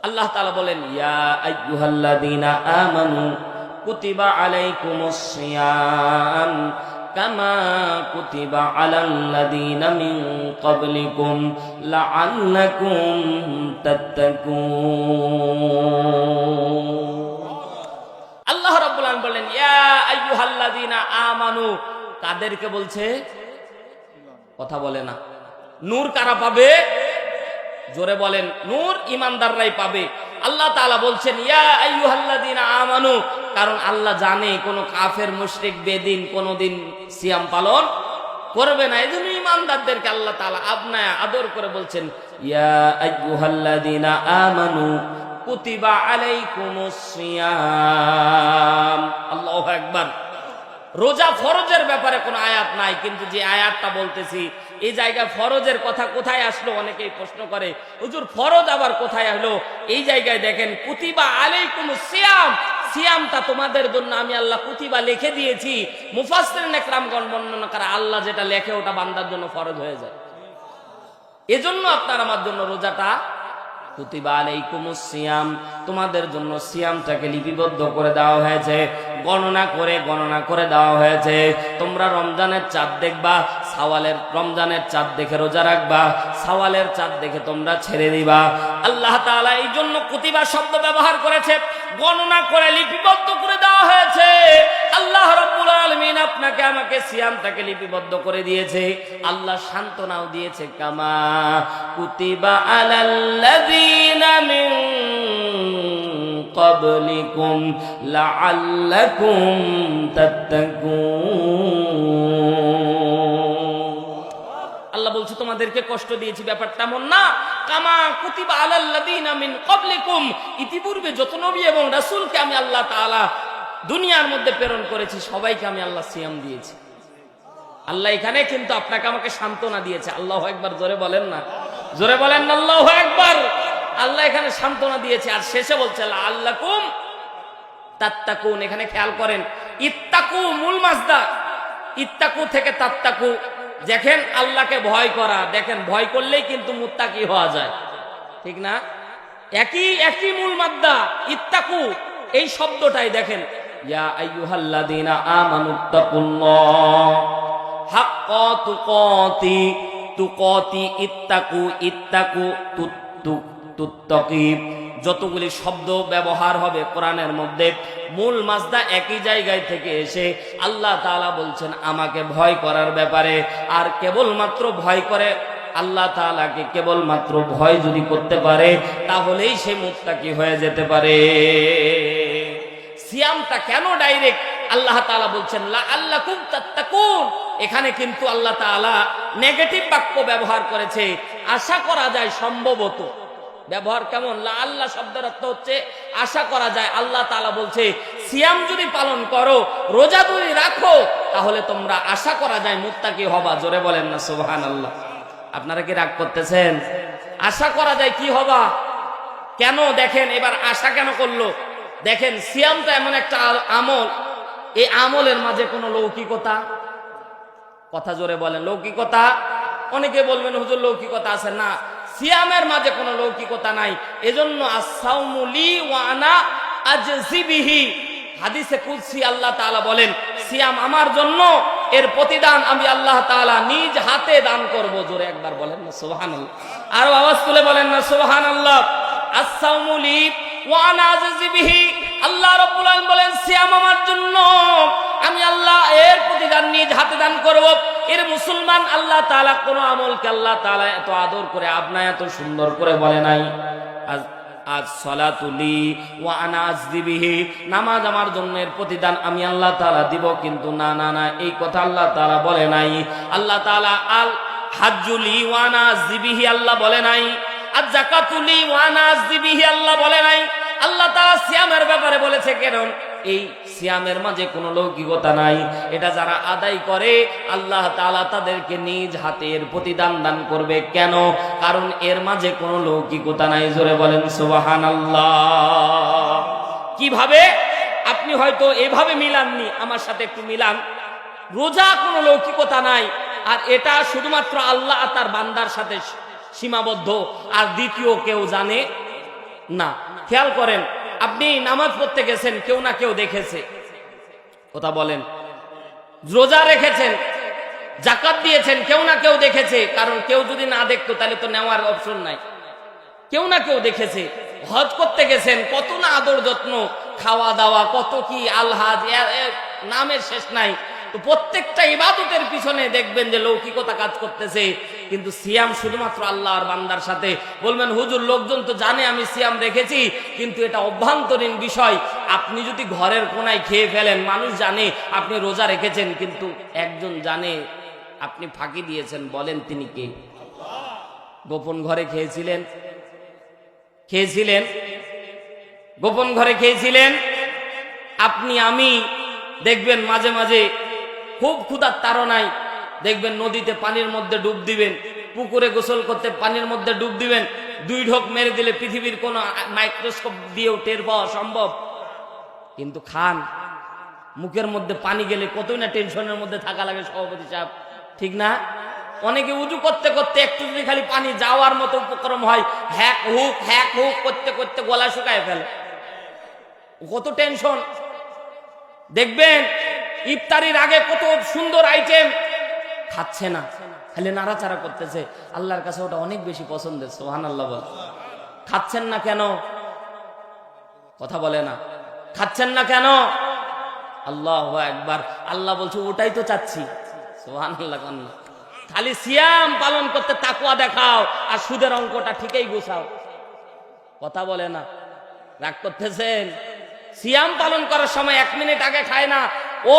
আল্লাহ তাআলা বলেন, ইয়া আইয়ুহাল্লাযীনা আমানু কুতিবা আলাইকুমুস সিয়াম কামা কুতিবা আলাল্লাযীনা মিন ক্বাবলিকুম লাআল্লাকুম তাত্তাকুন। আল্লাহ রাব্বুল আলামিন বলেন, ইয়া আইয়ুহাল্লাযীনা আমানু, কাদেরকে বলছে? কথা বলে না। নূর কারা পাবে? জোরে বলেন, নূর ঈমানদাররাই পাবে। আল্লাহ তাআলা বলছেন ইয়া আইয়ুহাল্লাযীনা আমানু, কারণ আল্লাহ জানে কোন কাফের মুশরিক বেদিন কোনদিন সিয়াম পালন করবে না। এজন্য ঈমানদারদেরকে আল্লাহ তাআলা আপনায়া আদর করে বলছেন ইয়া আইয়ুহাল্লাযীনা আমানু কুতিবা আলাইকুমুস সিয়াম। আল্লাহু আকবার। রোজা ফরজের ব্যাপারে কোনো আয়াত নাই, কিন্তু যে আয়াতটা বলতেছি এই জায়গায় ফরজের কথা কোথায় আসলো অনেকেই প্রশ্ন করে, হুজুর ফরজ আবার কোথায় আসলো? এই জায়গায় দেখেন কুতিবা আলাইকুমুস সিয়াম, সিয়ামটা তোমাদের জন্য আমি আল্লাহ কুতিবা লিখে দিয়েছি। মুফাসসিরিন ইকরামগণ বর্ণনা করে আল্লাহ যেটা লেখে ওটা বান্দার জন্য ফরজ হয়ে যায়। এজন্য আপনার আমার জন্য রোজাটা কুতিবা আলাইকুমুস সিয়াম, তোমাদের জন্য সিয়ামটাকে লিপিবদ্ধ করে দেওয়া হয়েছে, গণনা করে দেওয়া হয়েছে। তোমরা রমজানের চাঁদ দেখবা, শাওয়ালের রমজানের চাঁদ দেখে রোজা রাখবা, শাওয়ালের চাঁদ দেখে তোমরা ছেড়ে দিবা। আল্লাহ তাআলা এই জন্য কুতিবা শব্দ ব্যবহার করেছে, গণনা করে লিপিবদ্ধ করে দেওয়া হয়েছে। আল্লাহ রাব্বুল আলামিন আপনাকে আমাকে সিয়ামটাকে লিপিবদ্ধ করে দিয়েছে। আল্লাহ সান্ত্বনাও দিয়েছে কামা কুতিবা আলাল্লাযীনা মিন ক্বাবলিকুম লাআল্লাকুম তাত্তাকুন। আল্লাহ বলছে তোমাদেরকে কষ্ট দিয়েছি, ব্যাপারটা এমন না। কামা কুতিবা আলাল্লাযীনা মিন ক্বাবলিকুম, ইতিপূর্বে যত নবী এবং রাসূলকে আমি আল্লাহ তাআলা দুনিয়ার মধ্যে প্রেরণ করেছি সবাইকে আমি আল্লাহ সিয়াম দিয়েছি। আল্লাহ এখানে কিন্তু আপনাকে আমাকে সান্ত্বনা দিয়েছে। আল্লাহু আকবার। জোরে বলেন না, জোরে বলেন না আল্লাহু আকবার। আল্লাহ এখানে সান্ত্বনা দিয়েছে, আর শেষে বলছে লাআল্লাকুম তাত্তাকুন। এখানে খেয়াল করেন, ইত্তাকু মূল মাসদার, ইত্তাকু থেকে তাত্তাকু। দেখেন আল্লাহকে ভয় করা, দেখেন ভয় করলেই কিন্তু মুত্তাকি হওয়া যায়, ঠিক না? একই মূল মাদ্দা ইত্তাকু, এই শব্দটাই দেখেন ইয়া আইয়ুহাল্লাযীনা আমানুত্তাকুল্লাহ হাক্কা তুকাতি, তুকাতি ইত্তাকু, ইত্তাকু তুত্তাকি। যতগুলি শব্দ ব্যবহার হবে কোরআনের মধ্যে মূল মাসদা একই জায়গায় থেকে এসে আল্লাহ তাআলা বলছেন আমাকে ভয় করার ব্যাপারে। আর কেবলমাত্র ভয় করে আল্লাহ তাআলাকে, কেবলমাত্র ভয় যদি করতে পারে তাহলেই সে মুত্তাকি হয়ে যেতে পারে। সিয়ামটা কেন ডাইরেক্ট আল্লাহ তাআলা বলছেন লাআল্লাকুম তাত্তাকুন? এখানে কিন্তু আল্লাহ তাআলা নেগেটিভ বাক্য ব্যবহার করেছে, আশা করা যায় সম্ভবত। ব্যবহার কেমন? লাআল্লাহ শব্দের অর্থ হচ্ছে আশা করা যায়। আল্লাহ তাআলা বলছে সিয়াম যদি পালন করো, রোজা যদি রাখো, তাহলে তোমরা আশা করা যায় মুত্তাকি হবা। জোরে বলেন না সুবহানাল্লাহ। আপনারা কি রাগ করতেছেন? আশা করা যায় কি হবা? কেন? দেখেন এবার আশা কেন করলো? দেখেন সিয়ামটা এমন একটা আমল, এই আমলের মাঝে কোনো লৌকিকতা, কথা জোরে বলেন, লৌকিকতা। অনেকে বলবেন হুজুর লৌকিকতা আছে না, সিয়ামের মাঝে কোনো লৌকিকতা নাই। এজন্য আস-সাওমু লি ওয়া আনা আজজি বিহি, হাদিসে কুদসি আল্লাহ তাআলা বলেন সিয়াম আমার জন্য, এর প্রতিদান আমি আল্লাহ তাআলা নিজ হাতে দান করব। জোরে একবার বলেন না সুবহানাল্লাহ, আর আওয়াজ তুলে বলেন না সুবহানাল্লাহ। আস-সাওমু লি ওয়া আনা আজজি বিহি, আল্লাহ রাব্বুল আলামিন বলেন সিয়াম আমার জন্য, আমি আল্লাহ এর প্রতিদান নিজ হাতে দান করব। এর মুসলমান আল্লাহ তাআলা কোন আমলকে আল্লাহ তাআলা এত আদর করে আপনার এত সুন্দর করে বলে নাই আজ সালাতুলি ওয়া আনা আজজি বিহি, নামাজ আমার জন্য, এর প্রতিদান আমি আল্লাহ তাআলা দিব। কিন্তু না না না, এই কথা আল্লাহ তাআলা বলে নাই। আল্লাহ তাআলা আল হাজ্জুলি ওয়া আনা আজজি বিহি আল্লাহ বলে নাই। আজ যাকাতুলি ওয়া আনা আজজি বিহি আল্লাহ বলে নাই। আল্লাহ তাআলা সিয়ামের ব্যাপারে বলেছে কেন? এই সিয়ামের মাঝে কোনো লৌকিকতা নাই। এটা যারা আদায় করে আল্লাহ তাআলা তাদেরকে নিজ হাতের প্রতিদান দান করবে। কেন? কারণ এর মাঝে কোনো লৌকিকতা নাই। জোরে বলেন সুবহানাল্লাহ। কিভাবে? আপনি হয়তো এভাবে মিলাননি, আমার সাথে একটু মিলান। রোজা কোনো লৌকিকতা নাই, আর এটা শুধুমাত্র আল্লাহ তার বান্দার সাথে সীমাবদ্ধ, আর দ্বিতীয় কেউ জানে না। খেয়াল করেন, আপনি নামাজ পড়তে গেছেন, কেউ না কেউ দেখেছে, কথা বলেন। রোজা রেখেছেন, জাকাত দিয়েছেন, কেউ না কেউ দেখেছে, কারণ কেউ যদি না দেখতো তাহলে তো নেওয়ার অপশন নাই, কেউ না কেউ দেখেছে। হজ করতে গেছেন, কত না আদর যত্ন, খাওয়া দাওয়া, কত কি আলহাজ, নামের শেষ নাই। তো প্রত্যেকটা ইবাদতের পিছনে দেখবেন যে লৌকিকতা কাজ করতেছে, কিন্তু সিয়াম শুধুমাত্র আল্লাহর বান্দার সাথে। বলবেন হুজুর, লোকজন তো জানে আমি সিয়াম রেখেছি, কিন্তু এটা অভ্যন্তরীণ বিষয়। আপনি যদি ঘরের কোনায় খেয়ে ফেলেন, মানুষ জানে আপনি রোজা রেখেছেন, কিন্তু একজন জানে আপনি ফাঁকি দিয়েছেন। বলেন তিনি কে? গোপন ঘরে খেয়েছিলেন, গোপন ঘরে খেয়েছিলেন আপনি, আমি। দেখবেন মাঝে মাঝে খুব ক্ষুধার তাড়নায় দেখবেন নদীতে পানির মধ্যে ডুব দিবেন, পুকুরে গোসল করতে পানির মধ্যে ডুব দিবেন, 2 ঢোক মেরে দিলে পৃথিবীর কোনো মাইক্রোস্কোপ দিয়েও টের পাওয়া সম্ভব। কিন্তু খান, মুখের মধ্যে পানি গেলে কতই না টেনশনের মধ্যে থাকা লাগে সভাপতি সাহেব, ঠিক না? অনেকে উজু করতে করতে একটু যদি খালি পানি যাওয়ার মতো উপক্রম হয়, হ্যাক হুক করতে করতে গলা শুকায় ফেলে, কত টেনশন। দেখবেন ইফতারির আগে কত সুন্দর আইটেম, খাচ্ছে না, খালি নাড়াচাড়া করতেছে। আল্লাহর কাছে ওটা অনেক বেশি পছন্দের, সুবহানাল্লাহ বল। খাচ্ছেন না কেন? কথা বলে না, খাচ্ছেন না কেন? আল্লাহু আকবার। আল্লাহ বলছে ওটাই তো চাচ্ছি, সুবহানাল্লাহ। খালি সিয়াম পালন করতে তাকওয়া দেখাও, আর সুদের অঙ্কটা ঠিকই গুছাও। কথা বলে না, রাগ করতেছেন? সিয়াম পালন করার সময় 1 মিনিট আগে খায় না। ও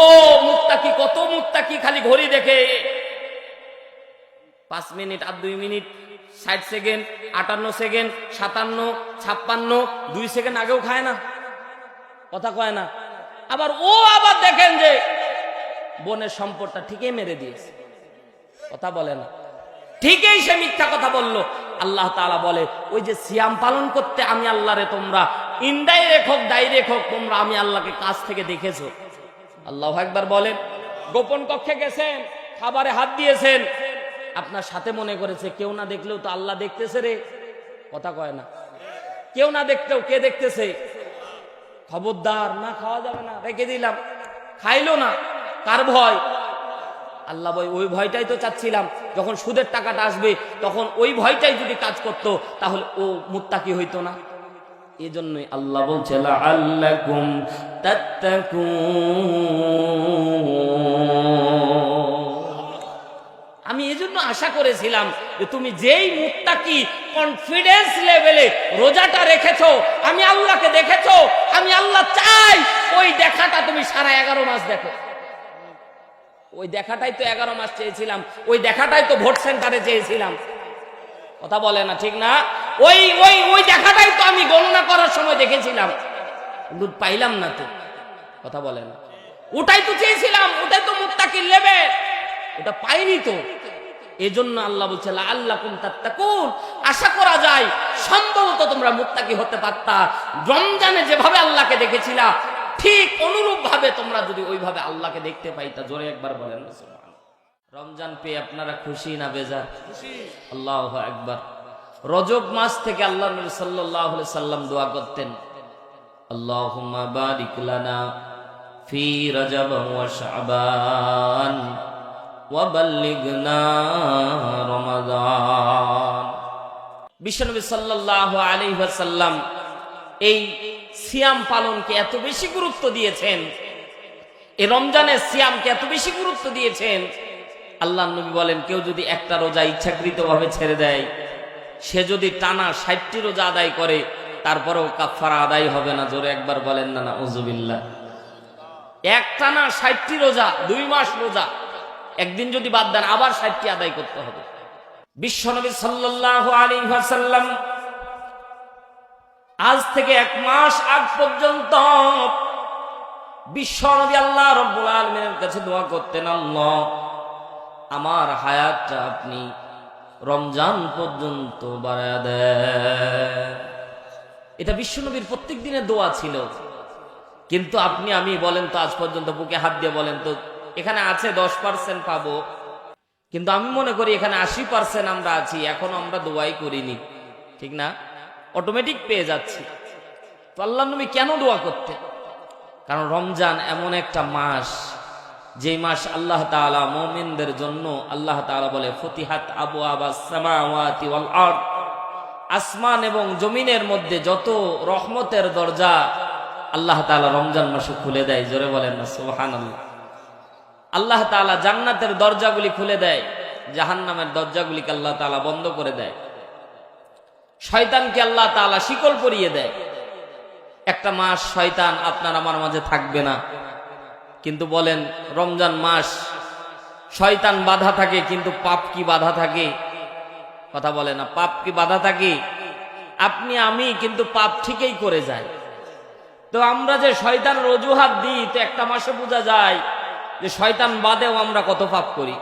মুত্তাকি, কত মুত্তাকি খালি ঘড়ি দেখে 5 মিনিট আর 2 মিনিট 60 সেকেন্ড 58 সেকেন্ড 57 56 2 সেকেন্ড আগেও খায় না, কথা কয় না। আবার আবার দেখেন যে বোনের সম্পদটা ঠিকই মেরে দিয়েছে, কথা বলে না, ঠিকই সে মিথ্যা কথা বলল। আল্লাহ তাআলা বলে ওই যে সিয়াম পালন করতে আমি আল্লাহরে তোমরা ইনডাইরেক্ট হোক ডাইরেক্ট হোক তোমরা আমি আল্লাহকে কাছ থেকে দেখেছো। আল্লাহু আকবার বলেন। গোপন কক্ষে গেছেন, খাবারে হাত দিয়েছেন, আপনার সাথে মনে করেছে কেউ না দেখলেও তো আল্লাহ দেখতেছে রে, কথা কয় না। কেউ না দেখলেও কে দেখতেছে? খবরদার, না খাওয়া যাবে না, রেখে দিলাম, খাইলো না। কার ভয়? আল্লাহ বই, ওই ভয়টাই তো চাচ্ছিলাম। যখন সুদের টাকাটা আসবে তখন ওই ভয়টাই যদি কাজ করতো তাহলে ও মুত্তাকি হইতো না। এজন্যই আল্লাহ বলছে লাআল্লাকুম তাত্তাকুন। আমি এজন্য আশা করেছিলাম যে তুমি যেই মুত্তাকি কনফিডেন্স লেভেলে রোজাটা রেখেছো, আমি আল্লাহকে দেখেছো, আমি আল্লাহ চাই ওই দেখাটা তুমি 11.5 মাস দেখো। ওই দেখাটাই তো 11 মাস চেয়েছিলাম, ওই দেখাটাই তো ভোট সেন্টারে চেয়েছিলাম, কথা বলে না, ঠিক না? ওই ওই ওই দেখাটাই তো আমি গণনা করার সময় দেখেছিলাম, কিন্তু পাইলাম না তো, কথা বলে না। ওটাই তো চেয়েছিলাম, ওটাই তো মুত্তাকির লেভেল, ওটা পাইনি তো। এজন্য আল্লাহ বলছে লাআল্লাকুম তাত্তাকুন, আশা করা যায় সম্ভবত তোমরা মুত্তাকি হতে পারতা। রমজানে যেভাবে আল্লাহকে দেখেছিলা ঠিক অনুরূপ ভাবে তোমরা যদি ওইভাবে আল্লাহকে দেখতে পাইতা। জোরে একবার বলেন সুবহানাল্লাহ। রমজান পেয়ে আপনারা খুশি না বেজার? খুশি। আল্লাহু আকবার। রজব মাস থেকে আল্লাহ নবী সাল্লাল্লাহু আলাইহি সাল্লাম দোয়া করতেন, আল্লাহুম্মা বারিক লানা ফি রজব ওয়া শাবান ওয়া বাল্লিগনা রমাদান। বিশ্বনবী সাল্লাল্লাহু আলাইহি ওয়াসাল্লাম এই সিয়াম পালনকে এত বেশি গুরুত্ব দিয়েছেন, এই রমজানের সিয়ামকে এত বেশি গুরুত্ব দিয়েছেন। আল্লাহর নবী বলেন কেউ যদি একটা রোজা ইচ্ছাকৃতভাবে ছেড়ে দেয়, সে যদি টানা 60টি রোজা আদায় করে তারপরেও কাফারা আদায় হবে না। জোরে একবার বলেন না নাউযুবিল্লাহ। এক টানা 60টি রোজা, 2 মাস রোজা, একদিন যদি বাদ দেন আবার 60টি আদায় করতে হবে। বিশ্বনবী সাল্লাল্লাহু আলাইহি ওয়াসাল্লাম আজ থেকে 1 মাস আগ পর্যন্ত বিশ্বনবী আল্লাহ রাব্বুল আলামিনের কাছে দোয়া করতেন, আল্লাহ আমার হায়াতটা আপনি রমজান পর্যন্ত বাড়ায়া দেন। এটা বিশ্বনবীর প্রত্যেক দিনের দোয়া ছিল। কিন্তু আপনি আমি বলেন তো, আজ পর্যন্ত বুকে হাত দিয়ে বলেন তো, এখানে আছে 10% পাবো, কিন্তু আমি মনে করি এখানে 80% আমরা আছি, এখনো আমরা দোয়াই করিনি, ঠিক না? অটোমেটিক পেয়ে যাচ্ছি। তো আল্লাহ নবী কেন দোয়া করতেন? কারণ রমজান এমন একটা মাস, যে মাস আল্লাহ তাআলা মুমিনদের জন্য, আল্লাহ তাআলা বলে ফতিহাত আবওয়াবাস সামাওয়াতি ওয়াল আরদ, আসমান এবং জমিনের মধ্যে যত রহমতের দরজা আল্লাহ তাআলা রমজান মাসে খুলে দেয়। জোরে বলেন না সুবহানাল্লাহ। আল্লাহ তাআলা জান্নাতের দরজাগুলি খুলে দেয়, জাহান্নামের দরজাগুলিকে আল্লাহ তাআলা বন্ধ করে দেয়, শয়তানকে আল্লাহ তাআলা শিকল পরিয়ে দেয়। একটা মাস শয়তান আপনার আমার মাঝে থাকবে না, কিন্তু বলেন রমজান মাস শয়তান বাধা থাকে, কিন্তু পাপ কি বাধা থাকে? কথা বলে না, পাপ কি বাধা থাকে? আপনি আমি কিন্তু পাপ ঠিকই করে যাই। তো আমরা যে শয়তানের অজুহাত দিই, তো একটা মাসে বোঝা যায় যে শয়তান বাদেও আমরা কত পাপ করি।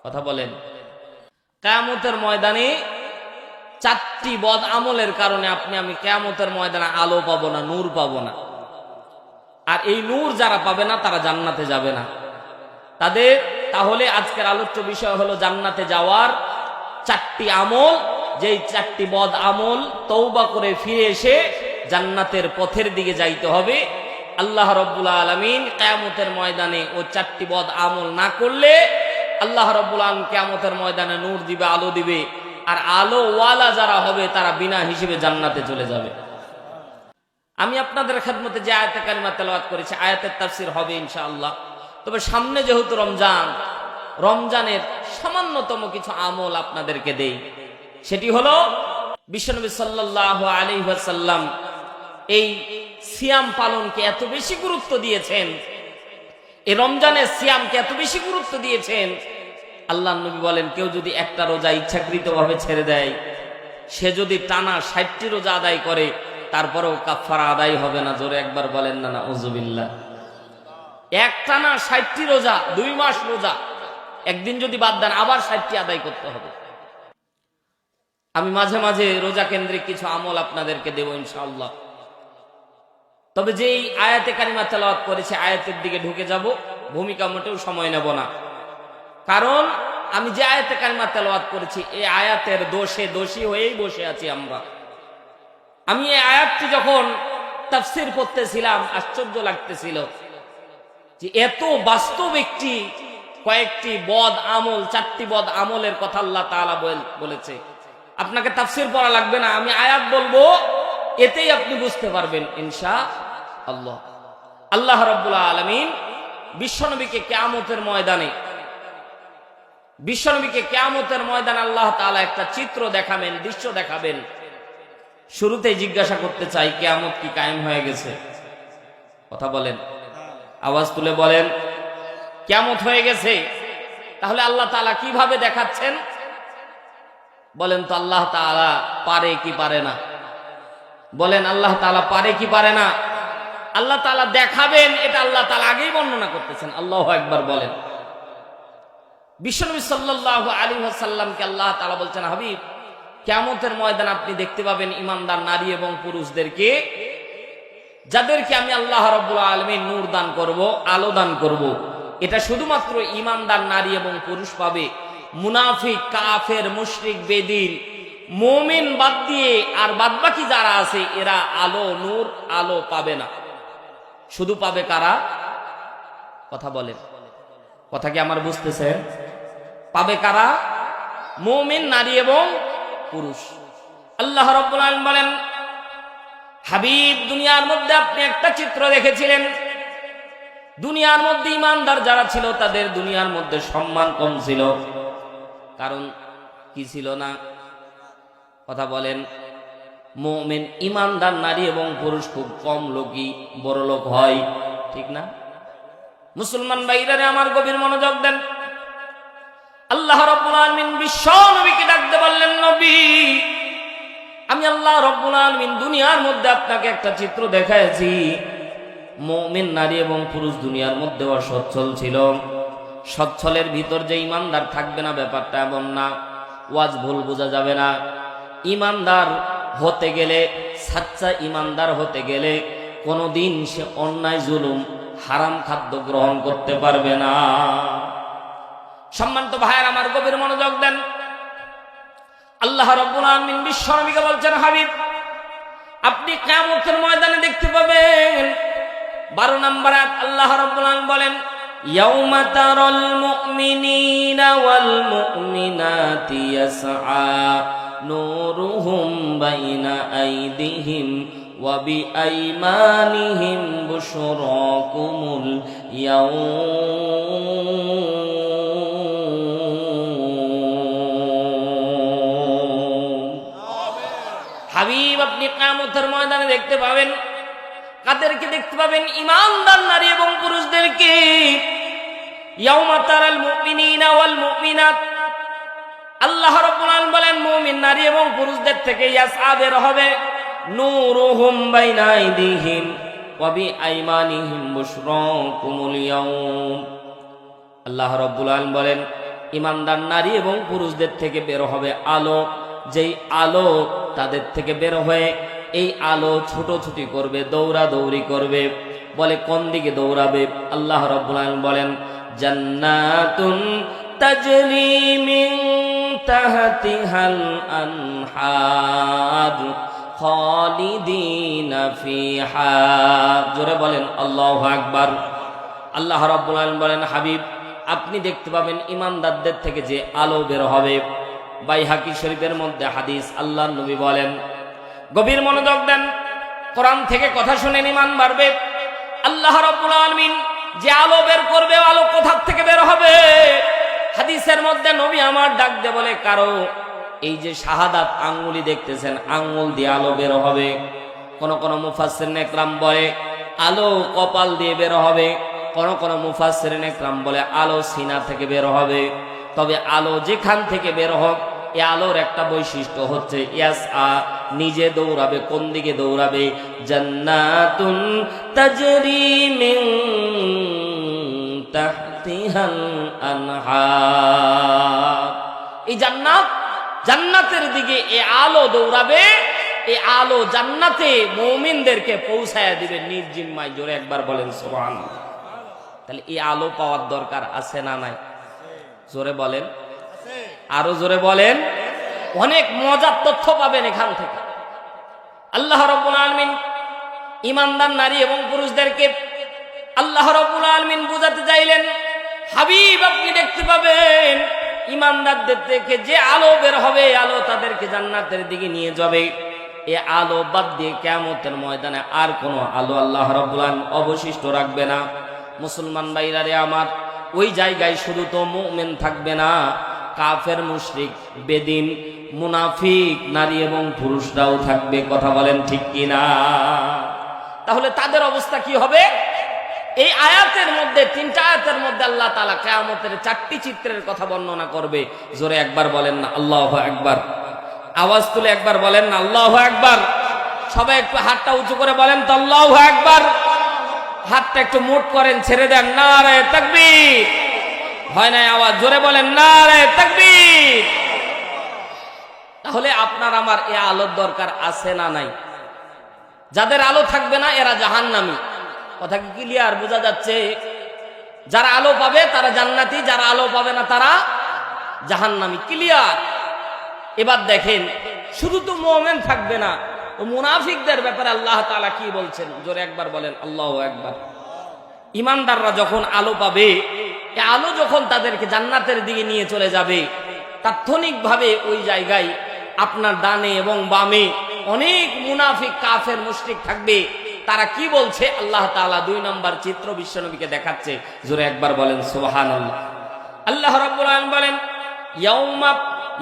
কথা বলেন, কিয়ামতের ময়দানে 4টি বদ আমলের কারণে আপনি আমি কিয়ামতের ময়দানে আলো পাবো না, নূর পাবো না। আর এই নূর যারা পাবে না তারা জান্নাতে যাবে না। তাহলে আজকের আলোচ্য বিষয় হলো জান্নাতে যাওয়ার 4টি আমল, যেই 4টি বদ আমল তওবা করে ফিরে এসে জান্নাতের পথের দিকে যাইতে হবে। আল্লাহ রাব্বুল আলামিন কিয়ামতের ময়দানে ও 4টি বদ আমল না করলে আল্লাহ রাব্বুল আলামিন কিয়ামতের ময়দানে নূর দিবে, আলো দিবে। আর আলো ওয়ালা যারা হবে তারা বিনা হিসেবে জান্নাতে চলে যাবে। আমি আপনাদের খেদমতে যে আয়াতে কারিমা তেলাওয়াত করেছি, আয়াতের তাফসীর হবে ইনশাআল্লাহ। তবে সামনে যেহেতু রমজান, রমজানের সামান্যতম কিছু আমল আপনাদেরকে দেই। সেটি হলো বিশ্বনবী সাল্লাল্লাহু আলাইহি ওয়াসাল্লাম এই সিয়াম পালনকে এত বেশি গুরুত্ব দিয়েছেন, এই রমজানের সিয়ামকে এত বেশি গুরুত্ব দিয়েছেন। আল্লাহর নবী বলেন, কেউ যদি একটা রোজা ইচ্ছাকৃতভাবে ছেড়ে দেয়, সে যদি টানা 60টি রোজা আদায় করে, তারপরেও কাফারা আদায় হবে না। জোরে একবার বলেন না নাউযুবিল্লাহ। এক টানা 60টি রোজা, 2 মাস রোজা, একদিন যদি বাদ দেন আবার 60টি আদায় করতে হবে। আমি মাঝে মাঝে রোজা কেন্দ্রিক কিছু আমল আপনাদেরকে দেব ইনশাআল্লাহ। তবে যেই আয়াতে কারিমা তেলাওয়াত করেছে, আয়াতের দিকে ঢুকে যাব, ভূমিকা মোটেও সময় নেব না। কারণ আমি যে আয়াতে কারিমা তেলাওয়াত করেছি, এই আয়াতের দোষে দোষী হয়েই বসে আছি আমরা। আমি এই আয়াতটি যখন তাফসীর পড়তেছিলাম, আশ্চর্য লাগতেছিল যে এত বাস্তব একটি কয়েকটি বদ আমল, 4টি বদ আমলের কথা আল্লাহ তাআলা বলেছে। আপনাকে তাফসীর পড়া লাগবে না, আমি আয়াত বলবো, এতেই আপনি বুঝতে পারবেন ইনশাআল্লাহ। আল্লাহ রাব্বুল আলামিন বিশ্বনবীকে কিয়ামতের ময়দানে আল্লাহ তাআলা একটা চিত্র দেখাবেন, দৃশ্য দেখাবেন। শুরুতেই জিজ্ঞাসা করতে চাই, কিয়ামত কি কায়েম হয়ে গেছে? কথা বলেন, আওয়াজ তুলে বলেন, কিয়ামত হয়ে গেছে? তাহলে আল্লাহ তাআলা কিভাবে দেখাচ্ছেন বলেন তো? আল্লাহ তাআলা পারে কি পারে না? বলেন, আল্লাহ তাআলা পারে কি পারে না? আল্লাহ তাআলা দেখাবেন, এটা আল্লাহ তাআলা আগেই বর্ণনা করতেছেন। আল্লাহু আকবার বলেন। বিশ্বনবী সাল্লাল্লাহু আলাইহি ওয়াসাল্লামকে আল্লাহ তাআলা বলছেন, হাবিব, কিয়ামতের ময়দানে আপনি দেখতে পাবেন ঈমানদার নারী এবং পুরুষদেরকে, যাদেরকে আমি আল্লাহ রাব্বুল আলামিন নূর দান করব, আলো দান করব। এটা শুধুমাত্র ঈমানদার নারী এবং পুরুষ পাবে। মুনাফিক, কাফের, মুশরিক, বেদিন, মুমিন বাদ দিয়ে আর বাদবাকি যারা আছে, এরা আলো, নূর, আলো পাবে না। শুধু পাবে কারা? কথা বলেন, কথা কি আমার বুঝতেছেন? পাবে কারা? মুমিন, নারী এবং পুরুষ। আল্লাহ রাব্বুল আলামিন বলেন, হাবিব, দুনিয়ার মধ্যে আপনি একটা চিত্র দেখেছিলেন। দুনিয়ার মধ্যে ঈমানদার যারা ছিল, তাদের দুনিয়ার মধ্যে সম্মান কম ছিল। কারণ কি ছিল না? কথা বলেন। মুমিন, ঈমানদার নারী এবং পুরুষ খুব কম লোকই বড় লোক হয়, ঠিক না? মুসলমান ভাইরা আমার গভীর মনোযোগ দেন। আল্লাহ রাব্বুল আলামিন বিশ্ব নবীকে ডাকতে বললেন, নবী, আমি আল্লাহ রাব্বুল আলামিন দুনিয়ার মধ্যে আপনাকে একটা চিত্র দেখাইছি। মুমিন নারী এবং পুরুষ দুনিয়ার মধ্যে অসচ্ছল ছিল। সচ্ছলের ভিতর যে ঈমানদার থাকবে না, ব্যাপারটা এমন না। ওয়াজ ভুল বোঝা যাবে না। ঈমানদার হতে গেলে, সাচ্চা ঈমানদার হতে গেলে কোনোদিন সে অন্যায়, জুলুম, হারাম খাদ্য গ্রহণ করতে পারবে না। সম্মানিত ভাইয়ের আমার গভীর মনোযোগ দেন। আল্লাহ রাব্বুল আলামিন বিশ্ব নবীকে বলছেন, হাবিব আপনি কিয়ামতের ময়দানে দেখতে পাবেন। 12 নম্বর আয়াত আল্লাহ রাব্বুল আলামিন বলেন, ইয়াউমা তারাল মুমিনিনা ওয়াল মুমিনাতি ইয়াসআ নূরুহুম বাইনা আইদিহিম ওয়া বিআইমানিহিম বুশরাকুমুল হাবিব আপনি কিয়ামতের ময়দানে দেখতে পাবেন, কাদেরকে দেখতে পাবেন? ঈমানদার নারী এবং পুরুষদেরকে। ইয়াউমা তারাল মুমিনিনা ওয়াল মুমিনাত, আল্লাহ রাব্বুল আলামিন বলেন মুমিন নারী এবং পুরুষদের থেকে ইয়াসআ বের হবে, নূরুহুম বাইনা আইদিহিম ওয়া বিআইমানিহিম বুশরাকুমুল ইয়াউম। আল্লাহ রাব্বুল আলামিন বলেন ঈমানদার নারী এবং পুরুষদের থেকে বের হবে আলো, যেই আলো তাদের থেকে বের হয়ে এই আলো ছুটোছুটি করবে, দৌড়াদৌড়ি করবে। বলে কোন দিকে দৌড়াবে? আল্লাহ রাব্বুল আলামিন বলেন জান্নাতুন তাজরি মিন তাহতিহাল আনহার খালিদিনা ফিহা। জোরে বলেন আল্লাহু আকবার। আল্লাহ রাব্বুল আলামিন বলেন হাবিব আপনি দেখতে পাবেন ঈমানদারদের থেকে যে আলো বের হবে। বাইহাকি শরীফের মধ্যে হাদিস, আল্লাহর নবী বলেন, গভীর মনোযোগ দেন, কোরআন থেকে কথা শুনেন, ঈমান বাড়বে। আল্লাহ রাব্বুল আলামিন যে আলো বের করবে, আলো কোথা থেকে বের হবে? হাদিসের মধ্যে নবী আমার ডাক দিয়ে বলে, কারো এই যে শাহাদাত আঙ্গুলি দেখতেছেন, আঙ্গুল দিয়ে আলো বের হবে। কোন কোন মুফাসসিরিন ইকরাম বলে আলো কপাল দিয়ে বের হবে, কোন কোন মুফাসসিরিন ইকরাম বলে আলো সিনা থেকে বের হবে। তবে আলো যেখান থেকে বের হোক, এ আলোর একটা বৈশিষ্ট্য হচ্ছে ইয়াসআ, নিজে দৌড়াবে। কোন দিকে দৌড়াবে? জান্নাতুন তাজরি মিন তাহতিহাল আনহার। এই জান্নাত, জান্নাতের দিকে এ আলো দৌড়াবে। এই আলো জান্নাতে মুমিনদেরকে পৌঁছায়া দিবে নিজ জিম্মায়। জোরে একবার বলেন সুবহানাল্লাহ। তাহলে এই আলো পাওয়ার দরকার আছে না নাই? জোরে বলেন, আরো জোরে বলেন। অনেক মজার তথ্য পাবেন এখান থেকে। আল্লাহ রাব্বুল আলামিন ঈমানদার নারী এবং পুরুষদেরকে আল্লাহ রাব্বুল আলামিন বুঝাতে চাইলেন, হাবিব আপনি দেখতে পাবেন ঈমানদারদের থেকে যে আলো বের হবে, আলো তাদেরকে জান্নাতের দিকে নিয়ে যাবে। এই আলো বাদ দিয়ে কিয়ামতের ময়দানে আর কোনো আলো আল্লাহ রাব্বুল আলামিন অবশিষ্ট রাখবে না। মুসলমান ভাইরা রে আমার, ওই জায়গায় শুধু তো মুমিন থাকবে না, কাফের, মুশরিক, বেদিন, মুনাফিক নারী এবং পুরুষরাও থাকবে। কথা বলেন ঠিক কিনা? তাহলে তাদের অবস্থা কি হবে? এই আয়াতের মধ্যে, 3টা আয়াতের মধ্যে আল্লাহ তাআলা কিয়ামতের 4টি চিত্রের কথা বর্ণনা করবে। জোরে একবার বলেন না আল্লাহু আকবার। আওয়াজ তুলে একবার বলেন না আল্লাহু আকবার। সবাই একটু হাতটা উঁচু করে বলেন তো আল্লাহু আকবার। হাতটা একটু মুট করেন, ছেড়ে দেন। নারে তাকবীর। হয় নাই আওয়াজ, জোরে বলেন নারে তাকবীর। তাহলে আপনার আমার এই আলোর দরকার আছে না নাই? যাদের আলো থাকবে না এরা জাহান্নামী। কথা কি ক্লিয়ার? বোঝা যাচ্ছে? যারা আলো পাবে তারা জান্নাতি, যারা আলো পাবে না তারা জাহান্নামী। ক্লিয়ার? এবার দেখেন, শুধু তো মুমিন থাকবে না, মুনাফিকদের ব্যাপারে আল্লাহ তাআলা কি বলছেন? জোরে একবার বলেন আল্লাহু আকবার। ঈমানদাররা যখন আলো পাবে, এই আলো যখন তাদেরকে জান্নাতের দিকে নিয়ে চলে যাবে, তাৎক্ষণিকভাবে ওই জায়গায় আপনার ডানে এবং বামে অনেক মুনাফিক, কাফের, মুশরিক থাকবে। তারা কি বলছে? আল্লাহ তাআলা 2 নম্বর চিত্র বিশ্বনবীকে দেখাচ্ছে। জোরে একবার বলেন সুবহানাল্লাহ। আল্লাহ রাব্বুল আলামিন বলেন, ইয়াউমা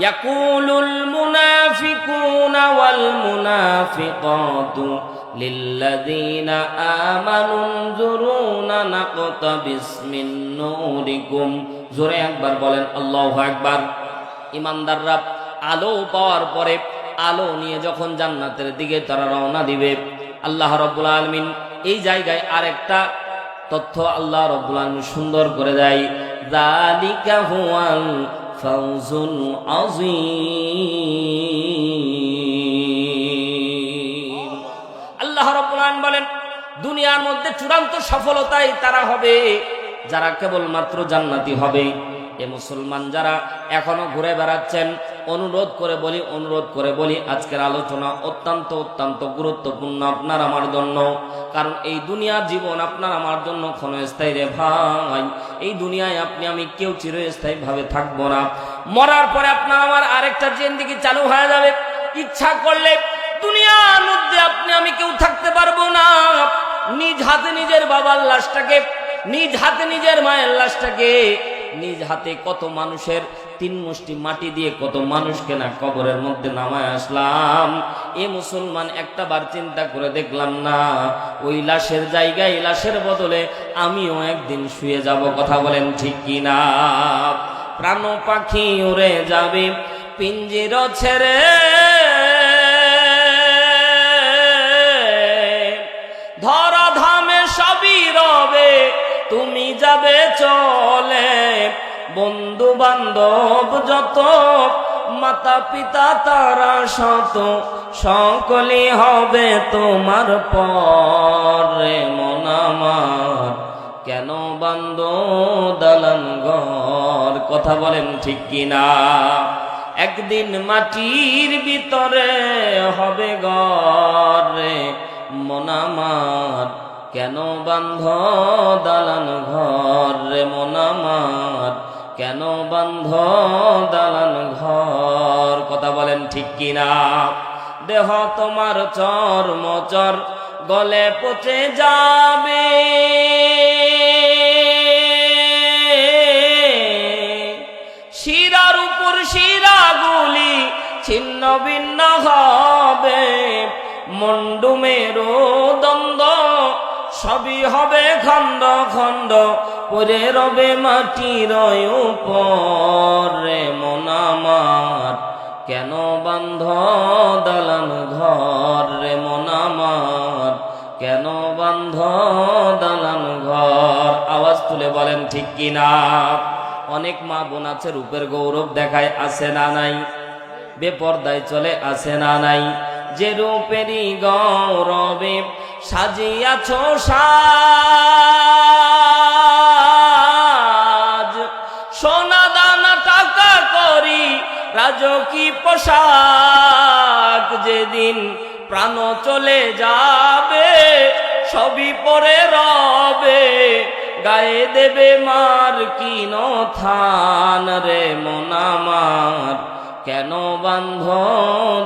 ইয়াকুলুল মুনাফিকুনা ওয়াল মুনাফিকাতু লিল্লাযীনা আমানু যুরুনা নাকতাবিস মিন নূরিকুম। জোরে একবার বলেন আল্লাহু আকবার। ঈমানদাররা আলো পাওয়ার পরে আলো নিয়ে যখন জান্নাতের দিকে তারা রওনা দিবে, আল্লাহ রাব্বুল আলামিন এই জায়গায় আরেকটা তথ্য আল্লাহ রাব্বুল আলামিন সুন্দর করে দেয়, যালিকা হুয়াল ফাউজুল আযীম। আল্লাহ রাব্বুল আলামিন বলেন, দুনিয়ার মধ্যে চূড়ান্ত সফলতাই তারা হবে যারা কেবলমাত্র জান্নাতি হবে। এ মুসলমান যারা এখনো ঘুরে বেড়াচ্ছেন, অনুরোধ করে বলি আজকের আলোচনা অত্যন্ত গুরুত্বপূর্ণ আপনার আমার জন্য। কারণ এই দুনিয়ার জীবন আপনার আমার জন্য ক্ষণস্থায়ী রে ভাই। এই দুনিয়ায় আপনি আমি কেউ চিরস্থায়ী ভাবে থাকবো না। মরার পরে আপনার আমার আরেকটা জিন্দেগি চালু হয়ে যাবে। ইচ্ছা করলে দুনিয়ার মধ্যে আপনি আমি কেউ থাকতে পারবো না। নিজ হাতে নিজের বাবার লাশটাকে, নিজ হাতে নিজের মায়ের লাশটাকে, নিজ হাতে কত মানুষের 3 মুষ্টি মাটি দিয়ে কত মানুষকে না কবরের মধ্যে নামায় আসলাম। এ মুসলমান একটা বার চিন্তা করে দেখলাম না ওই লাশের জায়গায়, লাশের বদলে আমিও একদিন শুয়ে যাব। কথা বলেন ঠিক কিনা? প্রাণ পাখি উড়ে যাবে পিঞ্জির ছেড়ে, ধরা ধামে সবই রবে তুমি যাবে চলে। বন্ধু বান্ধব যত, মাতা পিতা তারা শত, সকলই হবে তোমার পরে। মন আমার কেন বান্ধ দালান ঘর? কথা বলেন ঠিক কিনা? একদিন মাটির ভিতরে হবে ঘর রে। মন আমার কেন বান্ধ দালান ঘর রে? মন আমার কেন বান্ধ দালান ঘর? কথা বলেন ঠিক কিনা? দেহ তোমার চর্মচর গলে পচে যাবে, শিরার উপর শিরাগুলি ছিন্ন ভিন্ন হবে। মন্ডুমেরও দ্বন্দ্ব সবই হবে খণ্ড খণ্ড, পরে রবে মাটির উপরে। মন আমার কেন বান্ধ দালান ঘর রে? মন আমার কেন বান্ধ দালান ঘর? আওয়াজ তুলে বলেন ঠিক কিনা? অনেক মা বোন আছে রূপের গৌরব দেখায়, আছে না নাই? বেপর্দায় চলে, আছে না নাই? যে রূপেরই গৌরবে সাজিয়াছ সাজ, সোনা দানা টাকা করি রাজকী পোশাক। যেদিন প্রাণ চলে যাবে সবই পরে রবে, গায়ে দেবে মার কিন থান রে। মন আমার কেন বান্ধ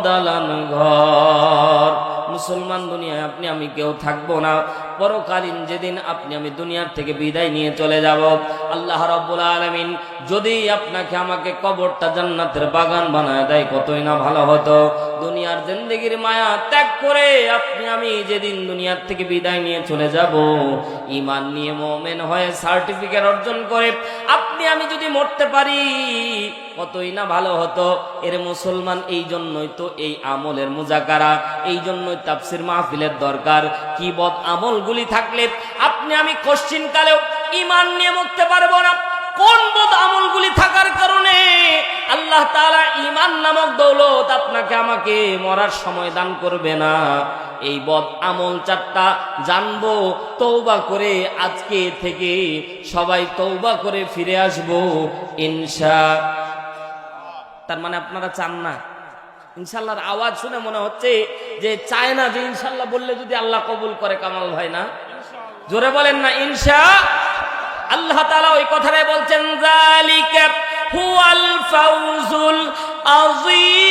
দালান ঘর? মুসলমান, দুনিয়ায় আপনি আমি কেউ থাকবো না। পরকালীন যেদিন আপনি আমি দুনিয়ার থেকে বিদায় নিয়ে চলে যাব, আল্লাহ রাব্বুল আলামিন যদি আপনাকে আমাকে কবরটা জান্নাতের বাগান বানায় দেয় কতই না ভালো হতো। দুনিয়ার জিন্দেগির মায়া ত্যাগ করে আপনি আমি যেদিন দুনিয়ার থেকে বিদায় নিয়ে চলে যাব, ঈমান নিয়ে মুমিন হয়ে সার্টিফিকেট অর্জন করে আপনি আমি যদি মরতে পারি কতই না ভালো হতো। এর মুসলমান, এই জন্যই তো এই আমলের মুজাকারা, এই জন্যই তাফসীর মাহফিলের দরকার। কি বদ আমলগুলি থাকলে আপনি আমি কোশ্চিন কালেও ঈমান নিয়ে মরতে পারবো না? কোন বদ আমলগুলি থাকার কারণে আল্লাহ তাআলা ঈমান নামক দৌলত আপনাকে আমাকে মরার সময় দান করবে না? এই বদ আমল 4টা জানবো, তওবা করে আজকে থেকে সবাই তওবা করে ফিরে আসবো ইনশাআল্লাহ। তার মানে আপনারা চান না? ইনশাআল্লাহর আওয়াজ শুনে মনে হচ্ছে যে চায় না, যে ইনশাআল্লাহ বললে যদি আল্লাহ কবুল করে। কামাল ভাই না? জোরে বলেন না ইনশাআল্লাহ। আল্লাহ তাআলা ওই কথাটাই বলছেন, যালিকা হুয়াল ফাউজুল আযীম।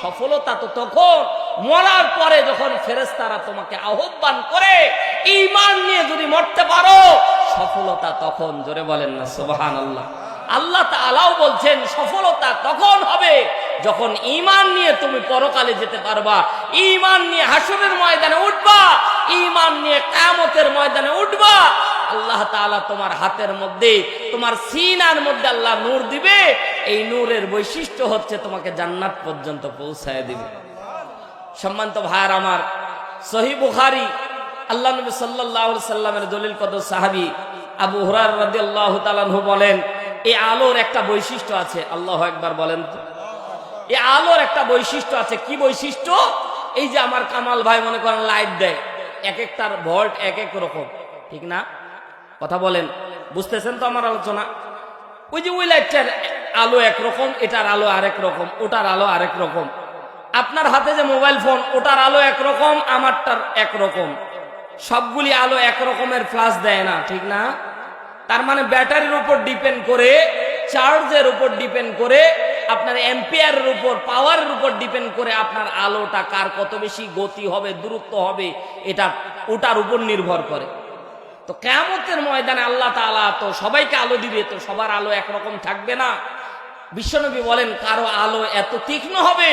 সফলতা তো তখন মরার পরে যখন ফেরেশতারা তোমাকে আহ্বান করে ঈমান নিয়ে যদি মরতে পারো, সফলতা তখন। জোরে বলেন না সুবহানাল্লাহ। আল্লাহ তাআলাও বলছেন সফলতা তখন হবে যখন ঈমান নিয়ে তুমি পরকালে যেতে পারবা, ঈমান নিয়ে হাসরের ময়দানে উঠবা, ঈমান নিয়ে কিয়ামতের ময়দানে উঠবা। আল্লাহ তাআলা তোমার হাতের মধ্যে, তোমার সিনার মধ্যে আল্লাহ নূর দিবে। এই নূরের বৈশিষ্ট্য হচ্ছে তোমাকে জান্নাত পর্যন্ত পৌঁছায় দিবে। সম্মানিত ভাইয়ার আমার, সহিহ বুখারী, আল্লাহ নবী সাল্লাল্লাহু আলাইহি সাল্লামের দলিল কদর সাহাবী আবু হুরায়রা রাদিয়াল্লাহু তাআলা আনহু বলেন, এই আলোর একটা বৈশিষ্ট্য আছে। আল্লাহু আকবার বলেন তো। এই আলোর একটা বৈশিষ্ট্য আছে। কি বৈশিষ্ট্য? এই যে আমার কামাল ভাই মনে করেন লাইট দেয়, এক একটার ভোল্ট এক এক রকম, ঠিক না? কথা বলেন। বুঝতেছেন তো আমার আলোচনা? ওই যে ওই লাইটটার আলো একরকম, এটার আলো আরেক রকম, ওটার আলো আরেক রকম। আপনার হাতে যে মোবাইল ফোন, ওটার আলো একরকম, আমারটার একরকম। সবগুলি আলো একরকমের ফ্লাশ দেয় না, ঠিক না? তার মানে ব্যাটারির উপর ডিপেন্ড করে, চার্জের উপর ডিপেন্ড করে, আপনার অ্যাম্পিয়ারের উপর, পাওয়ারের উপর ডিপেন্ড করে আপনার আলোটা কার কত বেশি গতি হবে, দূরত্ব হবে, এটা ওটার উপর নির্ভর করে। তো কিয়ামতের ময়দানে আল্লাহ তাআলা তো সবাইকে আলো দিবে, তো সবার আলো একরকম থাকবে না। বিশ্বনবী বলেন কারো আলো এত তীক্ষ্ণ হবে